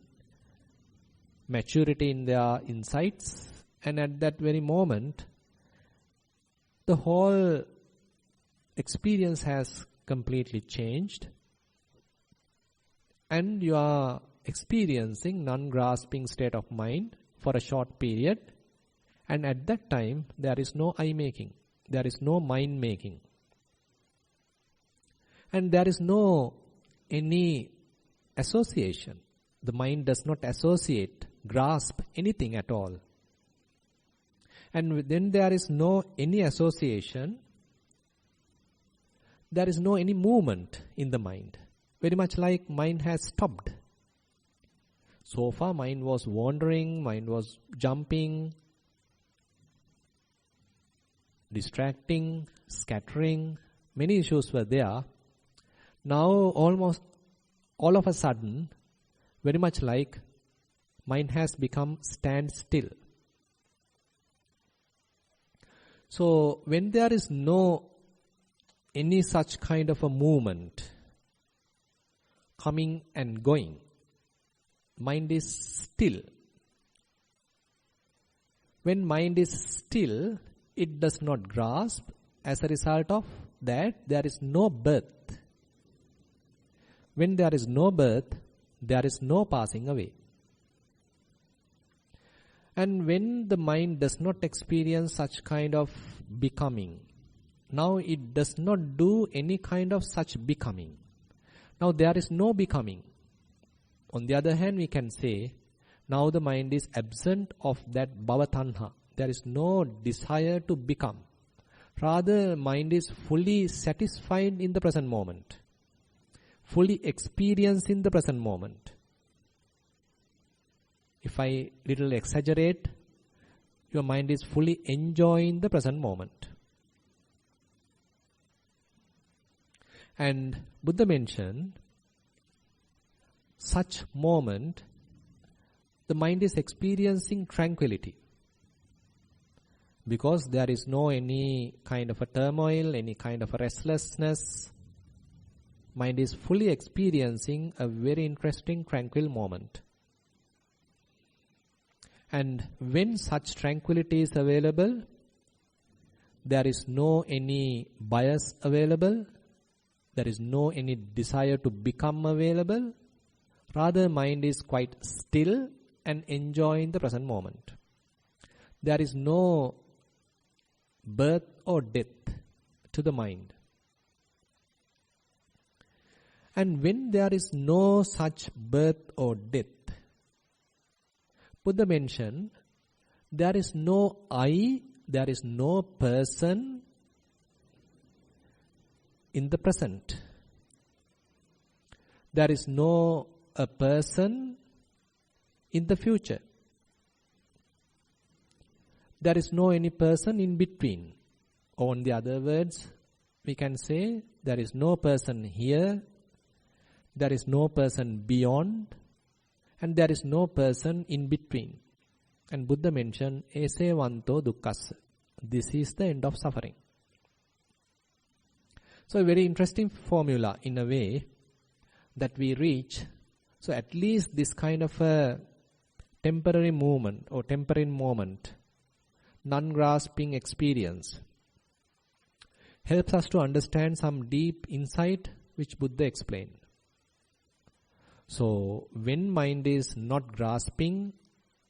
maturity in their insights. And at that very moment, the whole experience has completely changed. And you are experiencing non-grasping state of mind for a short period. And at that time, there is no I-making. There is no mind-making. And there is no any association. The mind does not associate, grasp anything at all. And then there is no any association. There is no any movement in the mind. Very much like mind has stopped. So far mind was wandering, mind was jumping, distracting, scattering. Many issues were there. Now almost all of a sudden, very much like mind has become standstill. So when there is no any such kind of a movement, coming and going, mind is still. When mind is still, it does not grasp. As a result of that, there is no birth. When there is no birth, there is no passing away. And when the mind does not experience such kind of becoming, now it does not do any kind of such becoming. Now there is no becoming. On the other hand, we can say, now the mind is absent of that bhava tanha. There is no desire to become. Rather, mind is fully satisfied in the present moment. Fully experienced in the present moment. If I little exaggerate, your mind is fully enjoying the present moment. And Buddha mentioned, such moment the mind is experiencing tranquility. Because there is no any kind of a turmoil, any kind of a restlessness. Mind is fully experiencing a very interesting, tranquil moment. And when such tranquility is available, there is no any bias available, there is no any desire to become available. Rather, mind is quite still and enjoying the present moment. There is no birth or death to the mind. And when there is no such birth or death, Buddha mentioned, there is no I, there is no person in the present. There is no a person in the future. There is no any person in between. Or in the other words, we can say there is no person here, there is no person beyond, and there is no person in between. And Buddha mentioned, Esevanto dukkassa. This is the end of suffering. So a very interesting formula in a way that we reach. So at least this kind of a temporary movement or temporary moment, non-grasping experience, helps us to understand some deep insight which Buddha explained. So when mind is not grasping,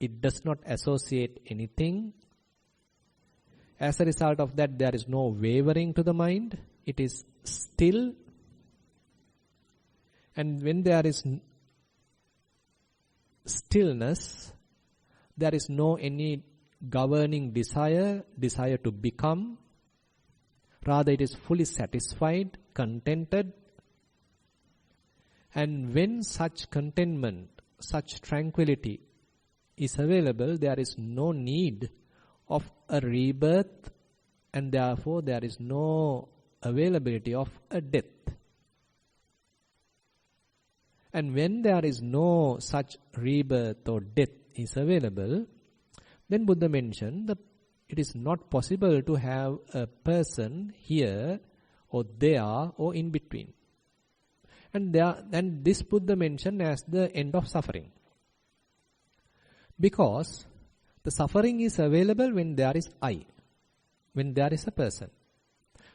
it does not associate anything. As a result of that, there is no wavering to the mind. It is still. And when there is stillness, there is no any governing desire to become. Rather, it is fully satisfied, contented. And when such contentment, such tranquility is available, there is no need of a rebirth, and therefore there is no availability of a death. And when there is no such rebirth or death is available, then Buddha mentioned that it is not possible to have a person here or there or in between. And this Buddha mentioned as the end of suffering. Because the suffering is available when there is I, when there is a person.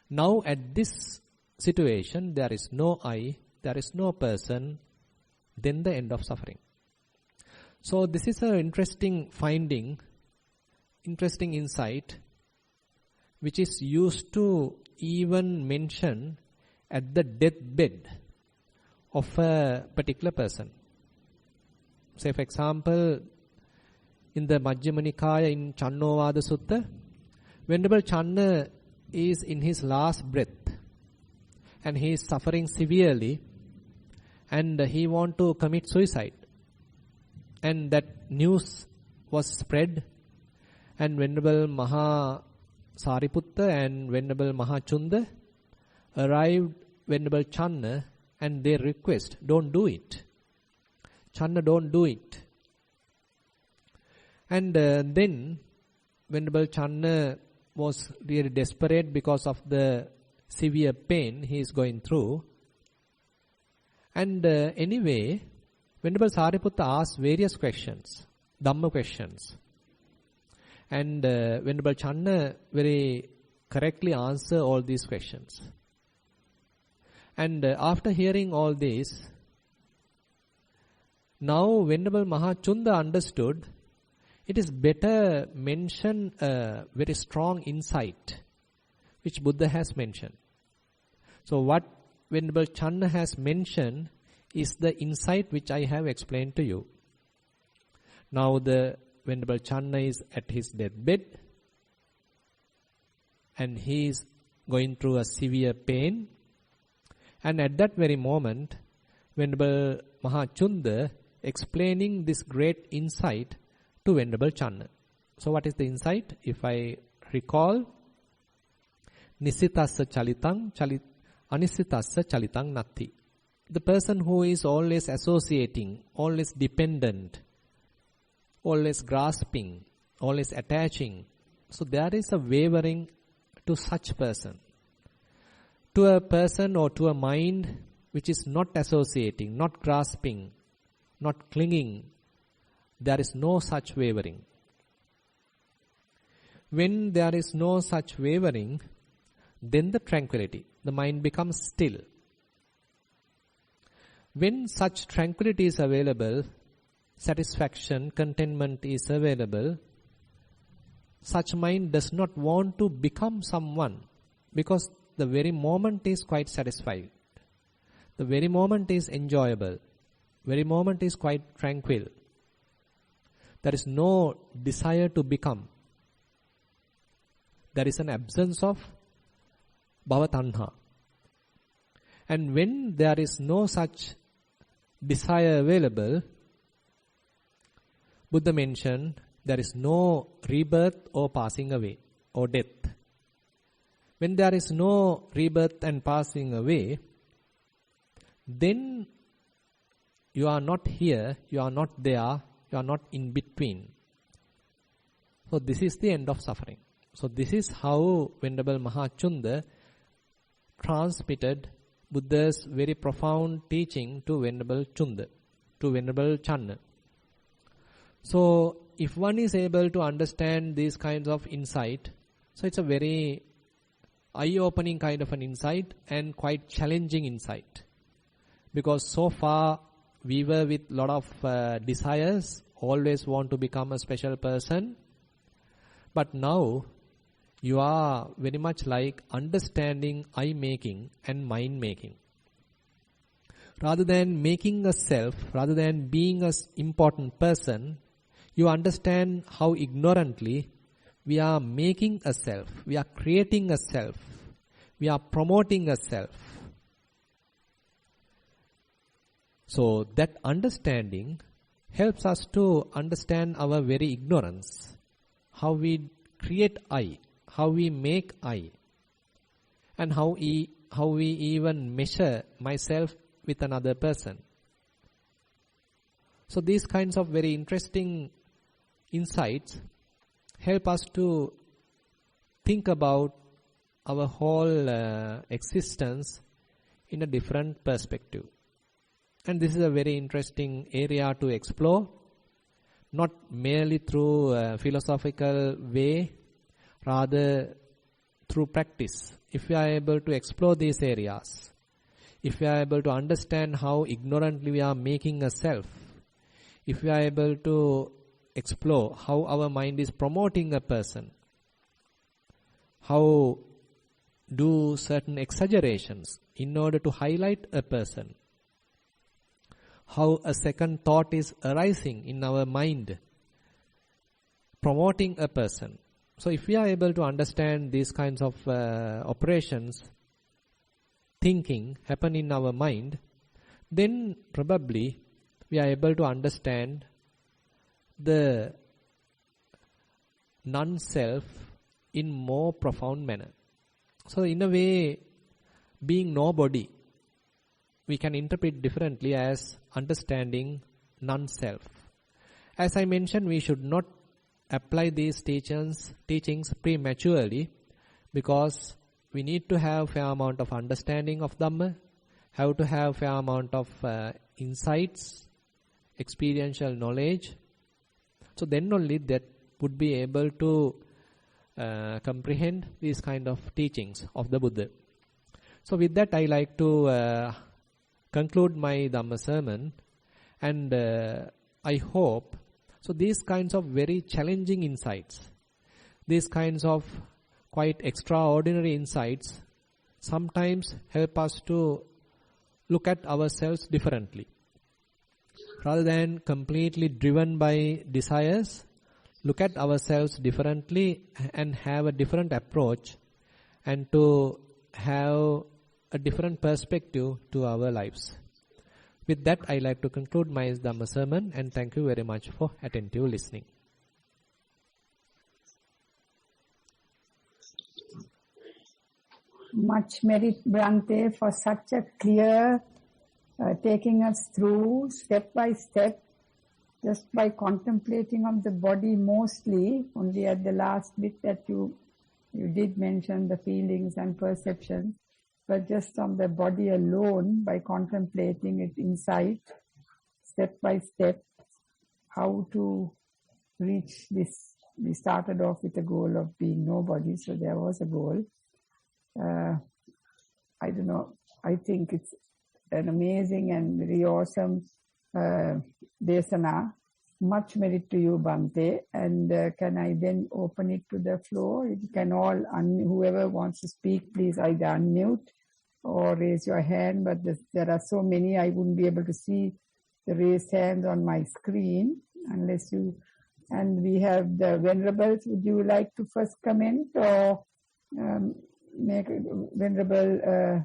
Now at this situation, there is no I, there is no person, then the end of suffering. So this is an interesting finding, interesting insight, which is used to even mention at the deathbed of a particular person. Say for example, in the Majjhima Nikaya in Channovada Sutta, Venerable Channa is in his last breath and he is suffering severely and he wants to commit suicide. And that news was spread, and Venerable Maha Sariputta and Venerable Maha Chunda arrived Venerable Channa and they request, don't do it. Channa, don't do it. And then Venerable Channa was really desperate because of the severe pain he is going through. And anyway, Venerable Sariputta asked various questions, Dhamma questions. And Venerable Channa very correctly answered all these questions. And after hearing all this, now Venerable Maha Chunda understood it is better mention a very strong insight which Buddha has mentioned. So what Venerable Channa has mentioned is the insight which I have explained to you. Now the Venerable Channa is at his deathbed and he is going through a severe pain. And at that very moment, Venerable Maha Chunda explaining this great insight to Venerable Channa. So what is the insight? If I recall, Nissitassa chalitang, anisitassa chalitang natti. The person who is always associating, always dependent always grasping, always attaching. So there is a wavering to such person. To a person or to a mind which is not associating, not grasping, not clinging, there is no such wavering. When there is no such wavering, then the tranquility, the mind becomes still. When such tranquility is available, satisfaction, contentment is available, such mind does not want to become someone, because the very moment is quite satisfied. The very moment is enjoyable. Very moment is quite tranquil. There is no desire to become. There is an absence of bhavatanha. And when there is no such desire available, Buddha mentioned there is no rebirth or passing away or death. When there is no rebirth and passing away, then you are not here, you are not there, you are not in between. So this is the end of suffering. So this is how Venerable Mahachunda transmitted Buddha's very profound teaching to Venerable Chunda, to Venerable Channa. So if one is able to understand these kinds of insight, so it's a very eye-opening kind of an insight and quite challenging insight. Because so far we were with a lot of desires, always want to become a special person. But now you are very much like understanding eye-making and mind-making. Rather than making a self, rather than being an important person, you understand how ignorantly we are making a self, we are creating a self, we are promoting a self. So that understanding helps us to understand our very ignorance, how we create I, how we make I, and how we even measure myself with another person. So these kinds of very interesting insights help us to think about our whole existence in a different perspective. And this is a very interesting area to explore, not merely through a philosophical way, rather through practice. If we are able to explore these areas, if we are able to understand how ignorantly we are making a self, if we are able to explore how our mind is promoting a person, how do certain exaggerations in order to highlight a person, how a second thought is arising in our mind, promoting a person. So if we are able to understand these kinds of operations, thinking happen in our mind, then probably we are able to understand the non-self in more profound manner. So in a way, being nobody, we can interpret differently as understanding non-self. As I mentioned, we should not apply these teachings prematurely, because we need to have fair amount of understanding of Dhamma, have to have fair amount of insights, experiential knowledge. So then only that would be able to comprehend these kind of teachings of the Buddha. So with that, I like to conclude my Dhamma sermon, and I hope, so these kinds of very challenging insights, these kinds of quite extraordinary insights sometimes help us to look at ourselves differently. Rather than completely driven by desires, look at ourselves differently and have a different approach, and to have a different perspective to our lives. With that, I like to conclude my Dhamma sermon, and thank you very much for attentive listening. Much merit, Bhante, for such a clear taking us through step by step just by contemplating on the body mostly, only at the last bit that you did mention the feelings and perceptions, but just on the body alone, by contemplating it inside, step by step, how to reach this. We started off with a goal of being nobody, so there was a goal. I don't know, I think it's an amazing and very awesome desana. Much merit to you, Bhante. And can I then open it to the floor? You can all, whoever wants to speak, please either unmute or raise your hand. But there are so many, I wouldn't be able to see the raised hands on my screen unless you... And we have the Venerables. Would you like to first comment or make Venerable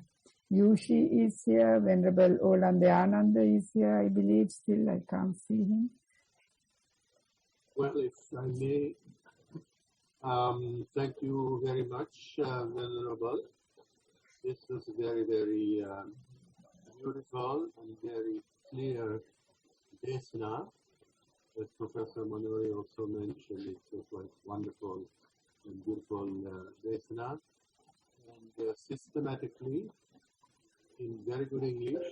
Yushi is here. Venerable Olande Ananda is here, I believe. Still, I can't see him. Well, if I may, thank you very much, Venerable. This was very, very beautiful and very clear desana. As Professor Manori also mentioned, it was like wonderful and beautiful desana. And systematically, in very good English,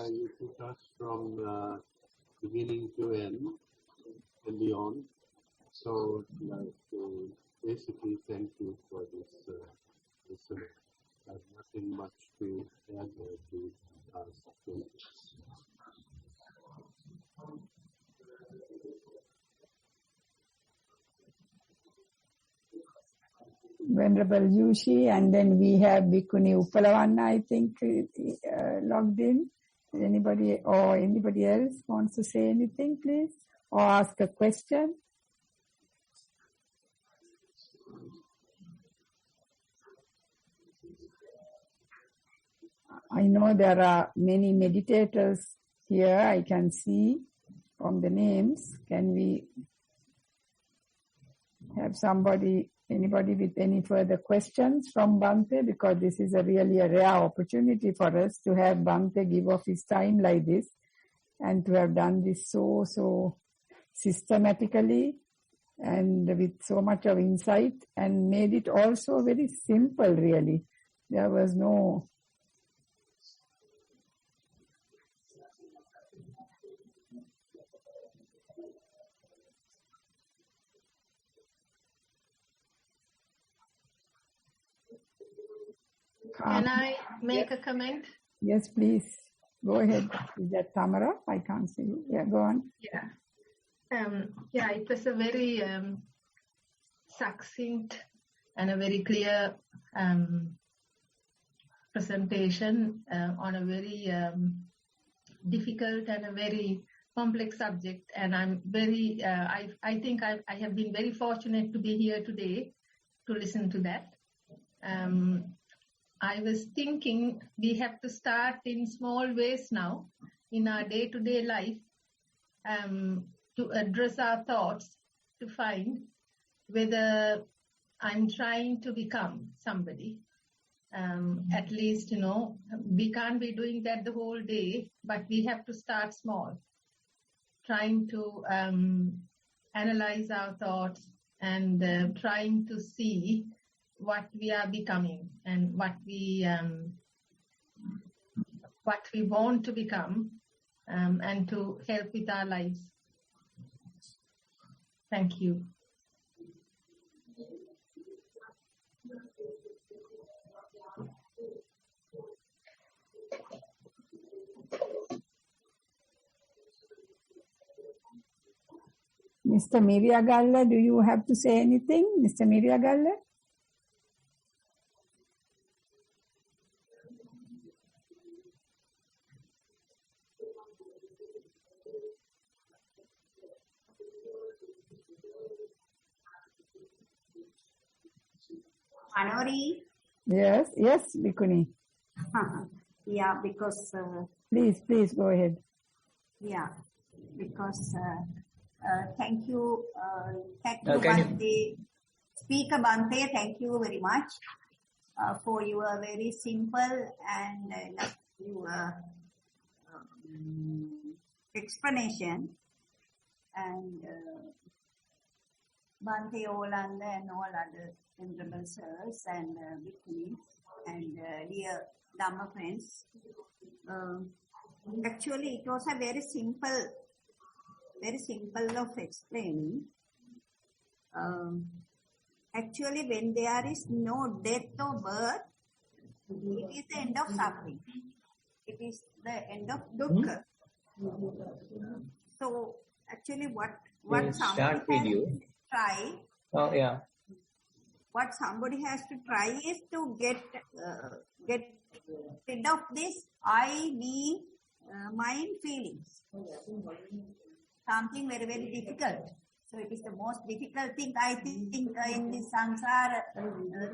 you took us from beginning to end and beyond. So, basically, thank you for this. I have nothing much to add or to ask. Venerable Yushi, and then we have Bhikkhuni Uppalavanna, I think, logged in. Anybody else wants to say anything, please? Or ask a question? I know there are many meditators here, I can see from the names. Can we have anybody with any further questions from Bhante? Because this is really a rare opportunity for us to have Bhante give of his time like this and to have done this so systematically and with so much of insight and made it also very simple, really. There was no... Can I make a comment? Yes, please. Go ahead. Is that Tamara? I can't see you. Yeah, go on. Yeah. It was a very succinct and a very clear presentation on a very difficult and a very complex subject. And I'm very, I think I have been very fortunate to be here today to listen to that. I was thinking we have to start in small ways now in our day-to-day life to address our thoughts, to find whether I'm trying to become somebody. At least, we can't be doing that the whole day, but we have to start small, trying to analyze our thoughts and trying to see what we are becoming and what we want to become, and to help with our lives. Thank you. Mr. Miriagalla, do you have to say anything? Mr. Miriagalla? Manori? Yes, Bhikkhuni. Yeah, because... Please go ahead. Yeah, because thank you Bhante. Speaker Bhante, thank you very much for your very simple and your explanation. and Bhante Olanda and all other venerable sirs and bhikkhunis and dear Dhamma friends. Actually, it was a very simple of explaining. Actually, when there is no death or birth, it is the end of suffering. It is the end of dukkha. So, actually, what somebody has to try. Oh yeah. What somebody has to try is to get rid of this I, me, mind feelings. Something very, very difficult. So it is the most difficult thing I think in this samsara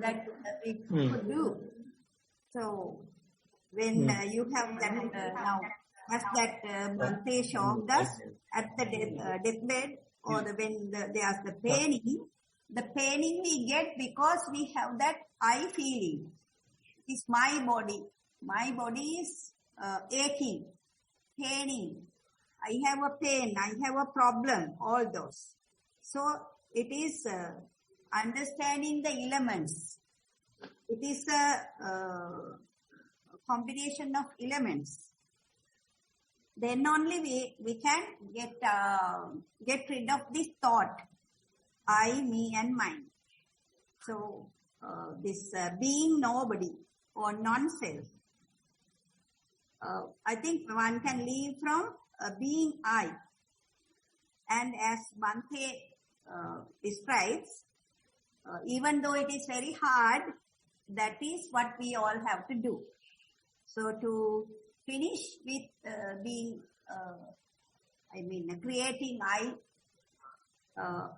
that we could do. So when you have that now, as that Bhante showed us at the deathbed, or when there's the paining we get because we have that I feeling. It's my body. My body is aching, paining. I have a pain. I have a problem. All those. So it is understanding the elements. It is a combination of elements. Then only we can get rid of this thought, I, me, and mine. So this being nobody or non-self. I think one can leave from being I. And as Bhante describes, even though it is very hard, that is what we all have to do. So to finish with being, creating I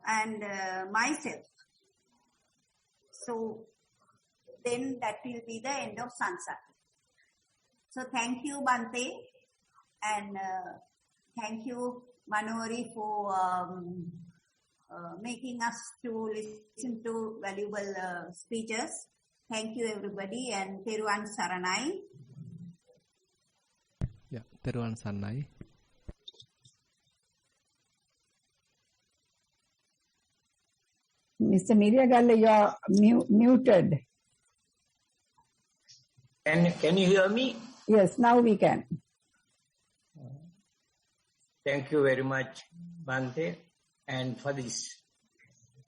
and myself. So then that will be the end of samsara. So thank you, Bhante, and thank you, Manori, for making us to listen to valuable speeches. Thank you, everybody, and Theruvan Saranai. Yeah, Theruvan Saranai. Mr. Miriyagalla, you are muted. Can you hear me? Yes, now we can. Thank you very much, Bhante, and for this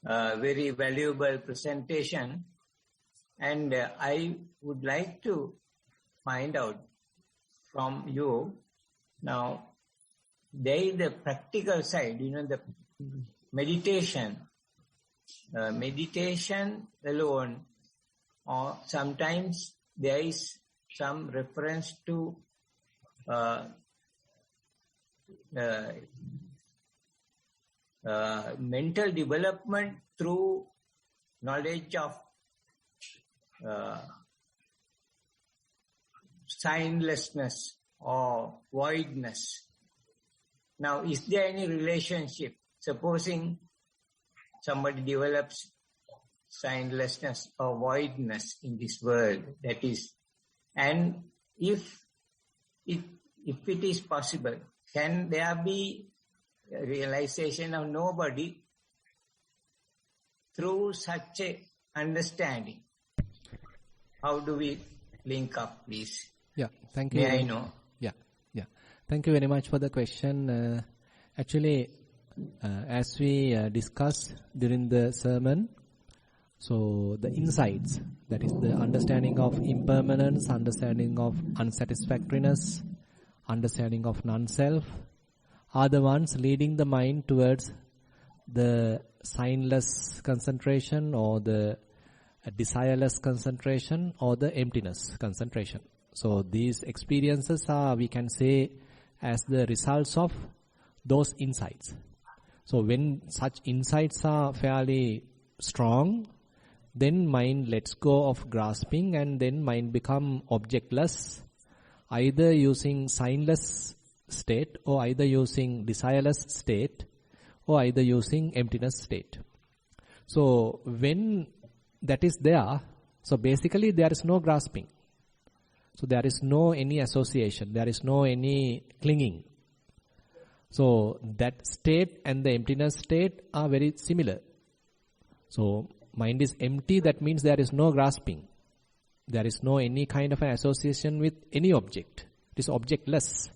very valuable presentation. And I would like to find out from you now, there is the practical side, the meditation. Meditation alone, or sometimes there is some reference to mental development through knowledge of signlessness or voidness. Now, is there any relationship? Supposing somebody develops signlessness or voidness in this world, that is, and if it is possible, can there be a realization of nobody through such a understanding? How do we link up, please? Yeah, thank you. May I know? Yeah. Thank you very much for the question. Actually, as we discussed during the sermon, so the insights, that is the understanding of impermanence, understanding of unsatisfactoriness, understanding of non-self, are the ones leading the mind towards the signless concentration or the desireless concentration or the emptiness concentration. So these experiences are, we can say, as the results of those insights. So when such insights are fairly strong, then mind lets go of grasping and then mind become objectless, either using signless state or either using desireless state or either using emptiness state. So when that is there, so basically there is no grasping. So there is no any association, there is no any clinging. So that state and the emptiness state are very similar. So mind is empty, that means there is no grasping. There is no any kind of an association with any object. It is objectless.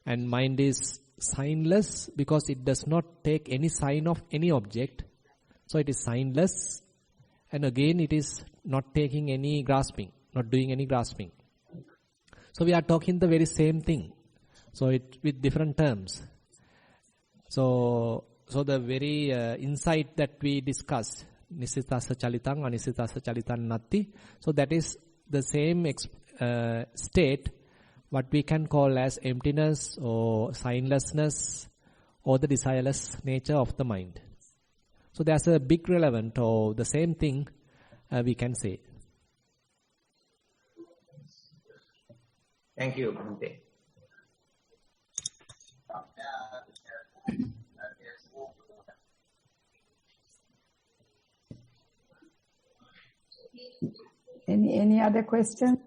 And mind is signless because it does not take any sign of any object. So it is signless. And again it is not taking any grasping, not doing any grasping. So we are talking the very same thing. So it with different terms. So the very insight that we discussed, Nissitasa Chalitang, Anisitasa Chalitan Natti. So that is the same state, what we can call as emptiness or signlessness or the desireless nature of the mind. So there's a big relevant or the same thing we can say. Thank you, Bhante. Any other questions?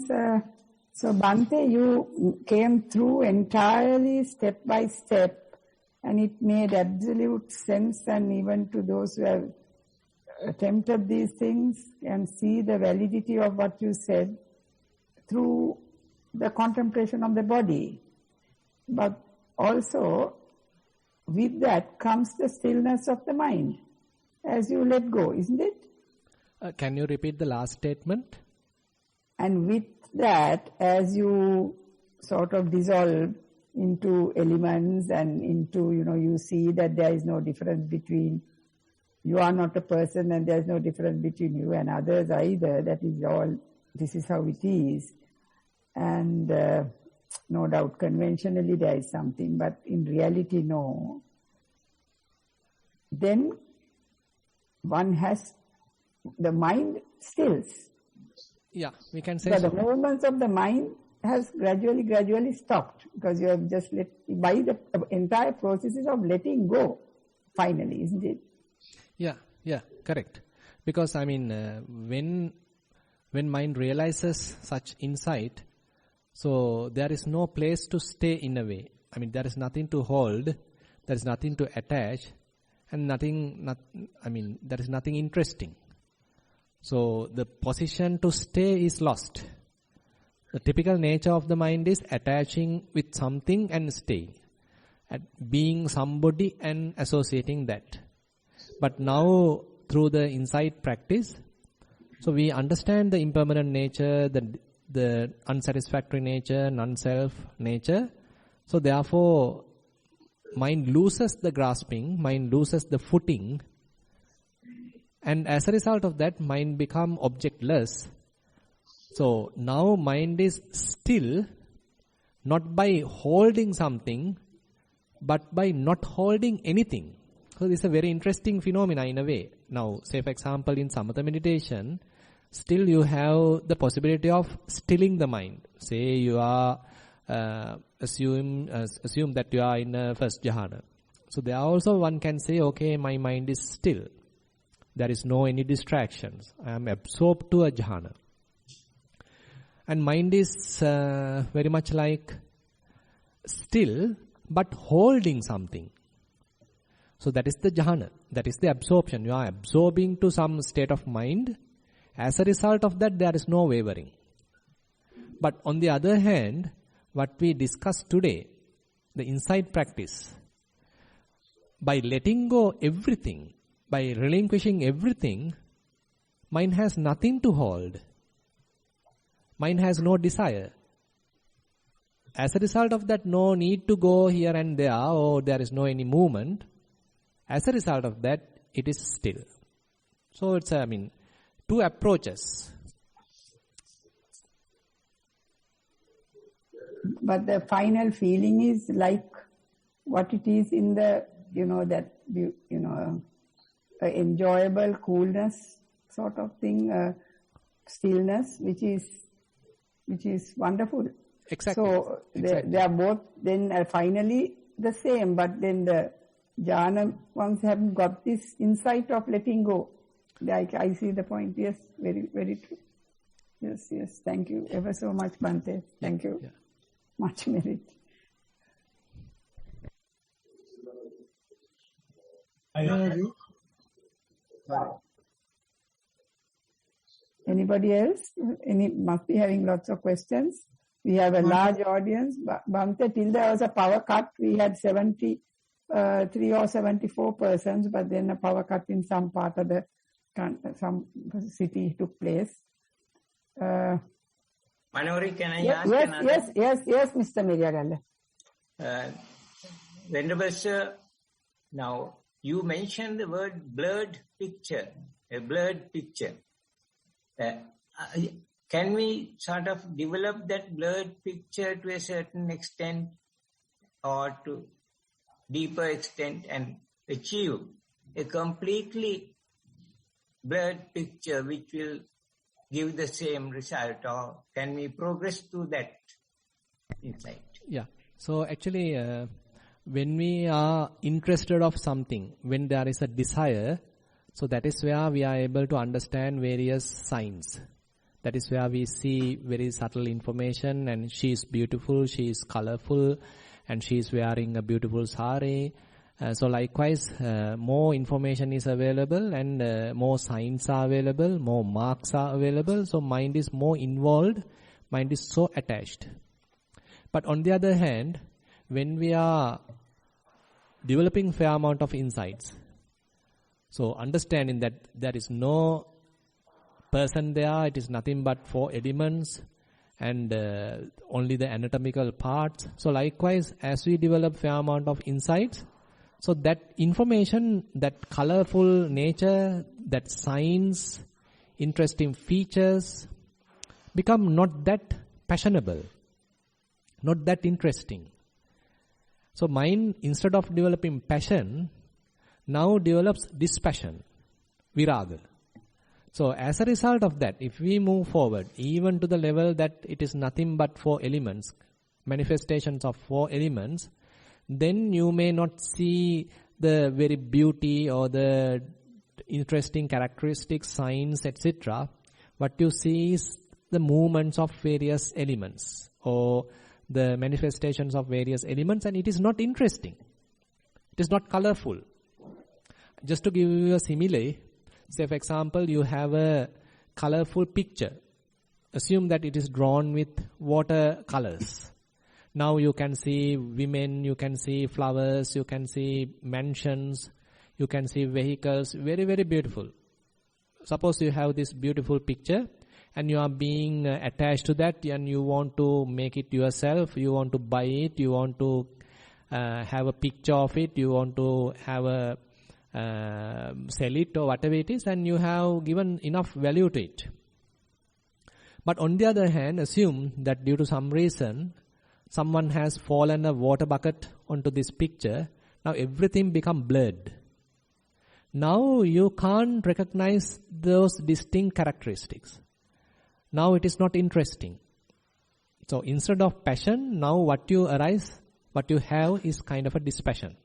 So Bhante, you came through entirely step by step, and it made absolute sense, and even to those who have attempted these things and see the validity of what you said through the contemplation of the body. But also with that comes the stillness of the mind as you let go, isn't it? Can you repeat the last statement? And with that, as you sort of dissolve into elements and into, you see that there is no difference between, you are not a person and there is no difference between you and others either. That is all, this is how it is. And no doubt conventionally there is something, but in reality no. Then one has, the mind stills. Yeah, we can say so. So. The movements of the mind has gradually stopped because you have just by the entire processes of letting go, finally, isn't it? Yeah, correct. Because when mind realizes such insight, so there is no place to stay in a way. There is nothing to hold, there is nothing to attach, and there is nothing interesting. So the position to stay is lost. The typical nature of the mind is attaching with something and staying, at being somebody and associating that. But now through the insight practice, so we understand the impermanent nature, the unsatisfactory nature, non-self nature. So therefore, mind loses the grasping, mind loses the footing, and as a result of that, mind become objectless. So now mind is still, not by holding something, but by not holding anything. So this is a very interesting phenomena in a way. Now, say for example, in samatha meditation, still you have the possibility of stilling the mind. Say you are, assume that you are in first jhana. So there also one can say, okay, my mind is still. There is no any distractions. I am absorbed to a jhana. And mind is very much like still, but holding something. So that is the jhana. That is the absorption. You are absorbing to some state of mind. As a result of that, there is no wavering. But on the other hand, what we discussed today, the insight practice, by letting go everything, by relinquishing everything, mind has nothing to hold. Mind has no desire. As a result of that, no need to go here and there, or there is no any movement. As a result of that, it is still. So it's, two approaches. But the final feeling is like what it is in the, enjoyable coolness sort of thing, stillness, which is wonderful. Exactly. So they are both then finally the same, but then the jhana ones haven't got this insight of letting go. I see the point. Yes, very, very true. Yes. Thank you ever so much, Bhante. Thank you. Yeah. Much merit. Anybody else? Must be having lots of questions. We have a large audience. Bhante, till there was a power cut, we had 73 or 74 persons, but then a power cut in some part of some city took place. Manori, can I ask another? Yes, Mr. Miriagalle. Venerable Sir, now you mentioned the word blurred picture, a blurred picture. Can we sort of develop that blurred picture to a certain extent or to deeper extent and achieve a completely blurred picture which will give the same result, or can we progress to that insight? Yeah. So actually, when we are interested of something, when there is a desire, so that is where we are able to understand various signs. That is where we see very subtle information, and she is beautiful, she is colorful, and she is wearing a beautiful sari. So likewise, more information is available, and more signs are available, more marks are available. So mind is more involved, mind is so attached. But on the other hand, when we are developing fair amount of insights, so understanding that there is no person there, it is nothing but 4 elements and only the anatomical parts. So likewise, as we develop fair amount of insights, so that information, that colorful nature, that signs, interesting features become not that passionable, not that interesting. So mind, instead of developing passion, now develops dispassion, viraga. So as a result of that, if we move forward, even to the level that it is nothing but 4 elements, manifestations of 4 elements, then you may not see the very beauty or the interesting characteristics, signs, etc. What you see is the movements of various elements or the manifestations of various elements, and it is not interesting. It is not colorful. Just to give you a simile, say for example, you have a colorful picture. Assume that it is drawn with water colors. Now you can see women, you can see flowers, you can see mansions, you can see vehicles, very, very beautiful. Suppose you have this beautiful picture and you are being attached to that and you want to make it yourself, you want to buy it, you want to have a picture of it, you want to have a sell it or whatever it is, and you have given enough value to it. But on the other hand, assume that due to some reason, someone has fallen a water bucket onto this picture. Now everything become blurred. Now you can't recognize those distinct characteristics. Now it is not interesting. So instead of passion, now what you have is kind of a dispassion.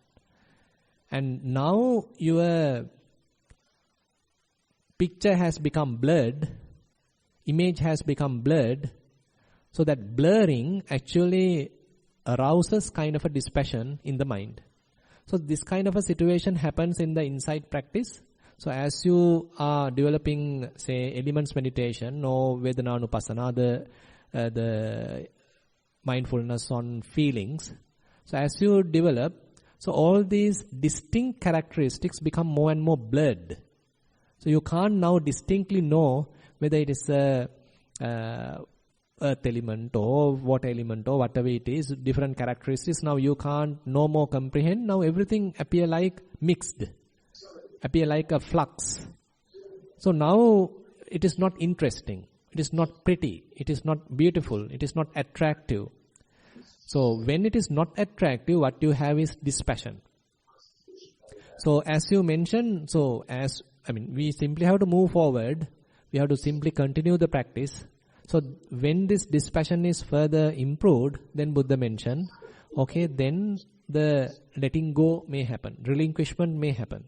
And now your picture has become blurred, image has become blurred, so that blurring actually arouses kind of a dispassion in the mind. So this kind of a situation happens in the insight practice. So as you are developing, say, elements meditation or Vedananupassana, the mindfulness on feelings, so as you develop, so all these distinct characteristics become more and more blurred. So you can't now distinctly know whether it is a earth element or water element or whatever it is, different characteristics. Now you can't no more comprehend. Now everything appear like mixed, appear like a flux. So now it is not interesting, it is not pretty, it is not beautiful, it is not attractive. So when it is not attractive, what you have is dispassion. So as you mentioned, we simply have to move forward. We have to simply continue the practice. So when this dispassion is further improved, then Buddha mentioned, okay, then the letting go may happen, relinquishment may happen.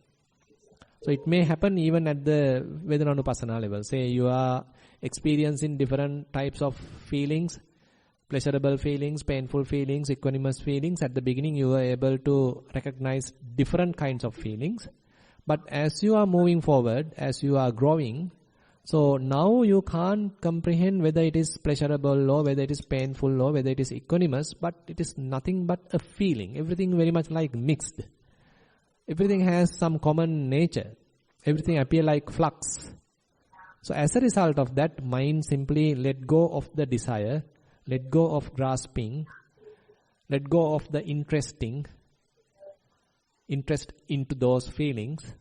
So it may happen even at the Vedananupassana level. Say you are experiencing different types of feelings, pleasurable feelings, painful feelings, equanimous feelings. At the beginning you are able to recognize different kinds of feelings. But as you are moving forward, as you are growing, so now you can't comprehend whether it is pleasurable or whether it is painful or whether it is equanimous, but it is nothing but a feeling. Everything very much like mixed. Everything has some common nature. Everything appear like flux. So as a result of that, mind simply let go of the desire, let go of grasping, let go of the interest into those feelings.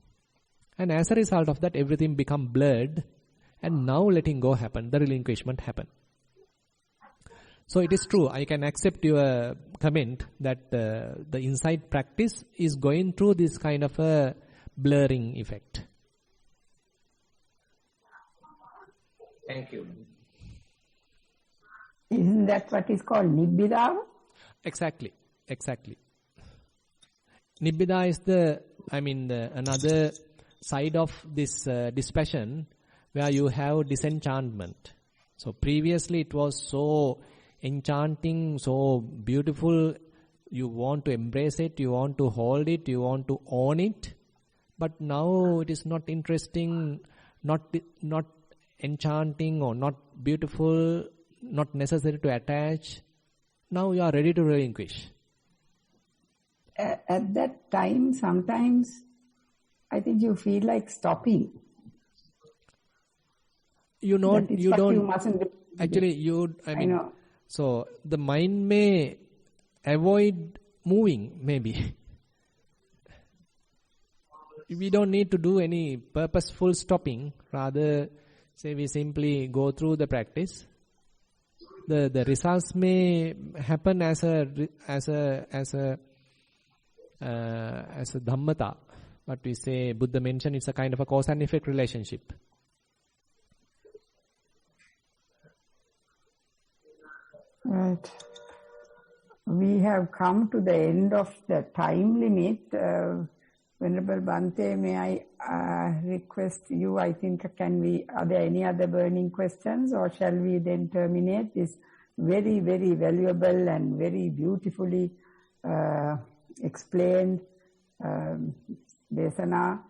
And as a result of that, everything become blurred. And now letting go happen, the relinquishment happen. So it is true, I can accept your comment that the insight practice is going through this kind of a blurring effect. Thank you. Isn't that what is called Nibbida? Exactly. Nibbida is another side of this dispassion where you have disenchantment. So previously it was so enchanting, so beautiful. You want to embrace it, you want to hold it, you want to own it. But now it is not interesting, not enchanting or not beautiful, not necessary to attach. Now you are ready to relinquish. At that time, sometimes I think you feel like stopping. You don't. Mustn't do. Actually, I know. So the mind may avoid moving, maybe. We don't need to do any purposeful stopping. Rather, say we simply go through the practice. The results may happen as a dhammata. What we say, Buddha mentioned, it's a kind of a cause and effect relationship. Right. We have come to the end of the time limit. Venerable Bhante, may I request you, I think, are there any other burning questions, or shall we then terminate this very, very valuable and very beautifully explained desana,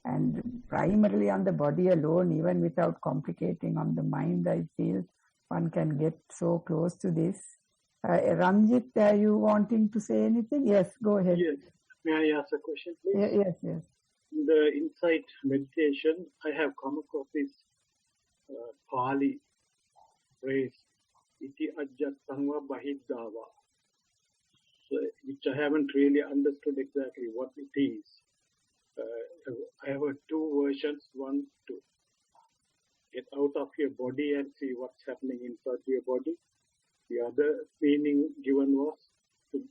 and primarily on the body alone, even without complicating on the mind, I feel one can get so close to this. Ranjit, are you wanting to say anything? Yes, go ahead. Yes. May I ask a question, please? Yes. In the insight meditation, I have come across this Pali phrase, iti ajjattangva bahiddava, which I haven't really understood exactly what it is. I have two versions. One, to get out of your body and see what's happening inside your body. The other meaning given was to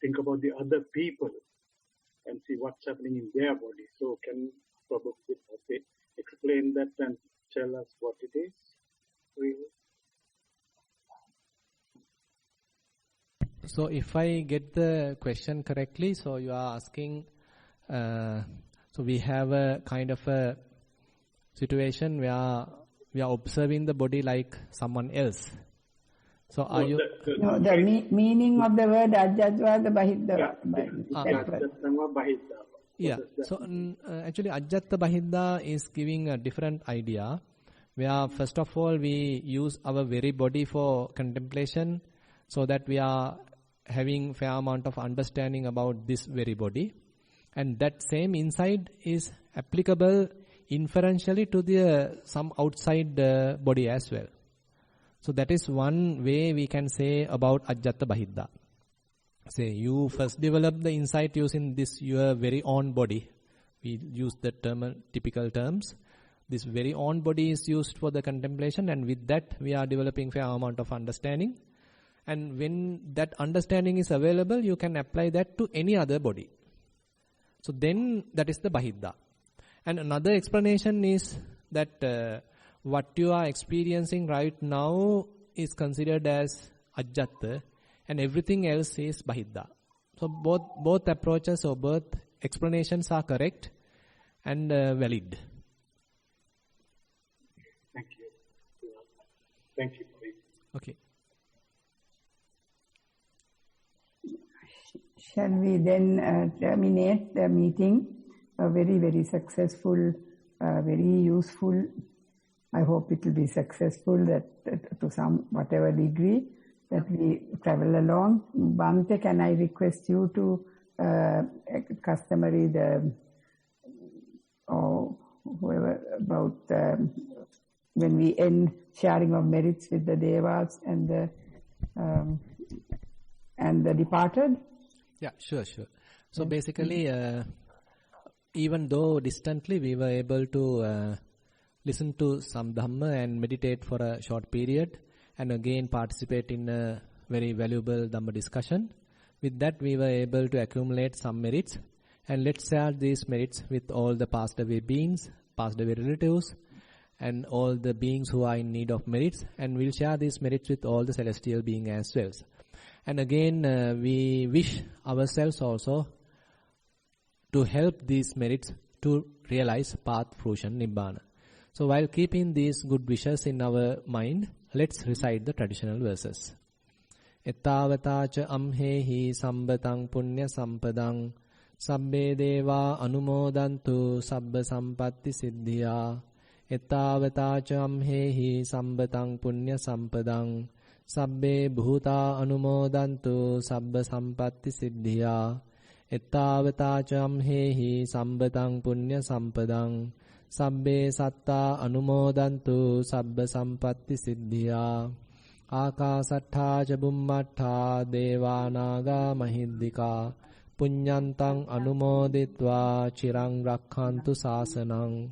think about the other people and see what's happening in their body. So can probably explain that and tell us what it is, really? So if I get the question correctly, so you are asking, so we have a kind of a situation where we are observing the body like someone else. So are you... the meaning of the word ajjatva, the bahiddha. Yeah. So actually ajjatta bahiddha is giving a different idea, where first of all we use our very body for contemplation, so that we are having fair amount of understanding about this very body, and that same insight is applicable inferentially to the some outside body as well. So that is one way we can say about ajjatta bahiddha. Say you first develop the insight using this your very own body. We use the typical terms. This very own body is used for the contemplation, and with that we are developing fair amount of understanding. And when that understanding is available, you can apply that to any other body. So then that is the bahiddha. And another explanation is that what you are experiencing right now is considered as ajjatta, and everything else is bahiddha. So both approaches or both explanations are correct and valid. Thank you. Thank you. Okay. Shall we then terminate the meeting? very, very successful, very useful. I hope it will be successful that to some whatever degree that we travel along. Bhante, can I request you to customary or whoever about when we end sharing of merits with the devas and the departed? Yeah, sure. So basically, even though distantly, we were able to listen to some Dhamma and meditate for a short period, and again participate in a very valuable Dhamma discussion. With that, we were able to accumulate some merits, and let's share these merits with all the passed away beings, passed away relatives, and all the beings who are in need of merits, and we'll share these merits with all the celestial beings as well. And again, we wish ourselves also to help these merits to realize path, fruition, Nibbana. So while keeping these good wishes in our mind, let's recite the traditional verses. Ettavatacha amhehi sambatang punya sampadang sabbe deva anumodantu sabba sampatti siddhya. Ettavatacha amhehi sambatang punya sampadang sabbe bhuta anumodantu sabba sampatti siddhya. Ettavatacha amhehi sambatang punya sampadang sabbe satta anumodantu sabba sampatti siddhya. Akasattha ca bummattha devanaga mahiddika punyantang anumoditva chirang rakkhantu sasanang.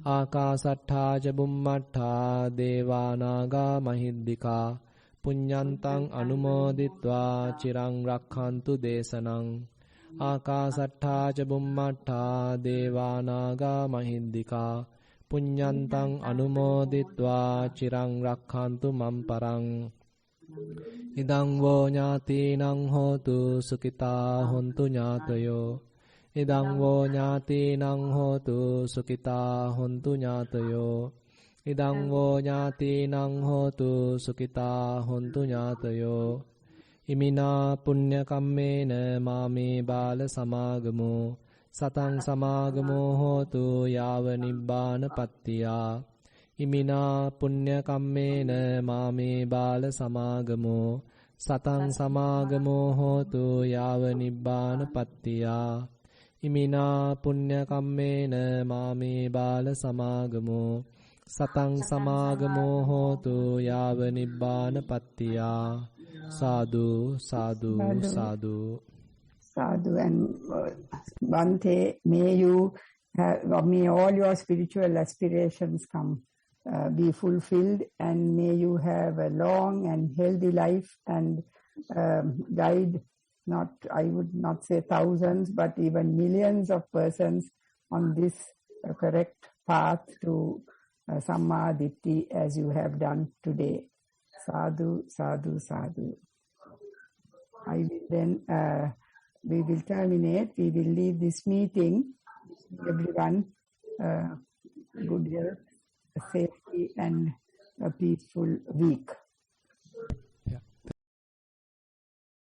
Akasattha ca bummattha devanaga mahiddika punyantang anumoditva chirang rakkhantu desanang. Akasattha ca bummattha devanaga mahiddika punyantang anumoditva chirang rakkhantu mamparang. Idang vo ñātīnaṃ hotu sukita hontu ñātayo. Idang vo ñātīnaṃ hotu sukita hontu ñātayo. Idang vo ñātīnaṃ hotu sukita hontu ñātayo. Imina punya kammena mame bala samagamo satang samagamo hotu yava nibbana pattiya. Imina punya kammena mame bala samagamo satang samagamo hotu yava nibbana pattiya. Imina punya kammena mame bala samagamo satang samagamo hotu yava nibbana pattiya. Sadhu, sadhu, sadhu. Sadhu. And Bhante, may all your spiritual aspirations be fulfilled, and may you have a long and healthy life and guide I would not say thousands, but even millions of persons on this correct path to Samma Ditti as you have done today. Sadhu, sadhu, sadhu. I will then, we will terminate. We will leave this meeting. Everyone, good health, safety, and a peaceful week.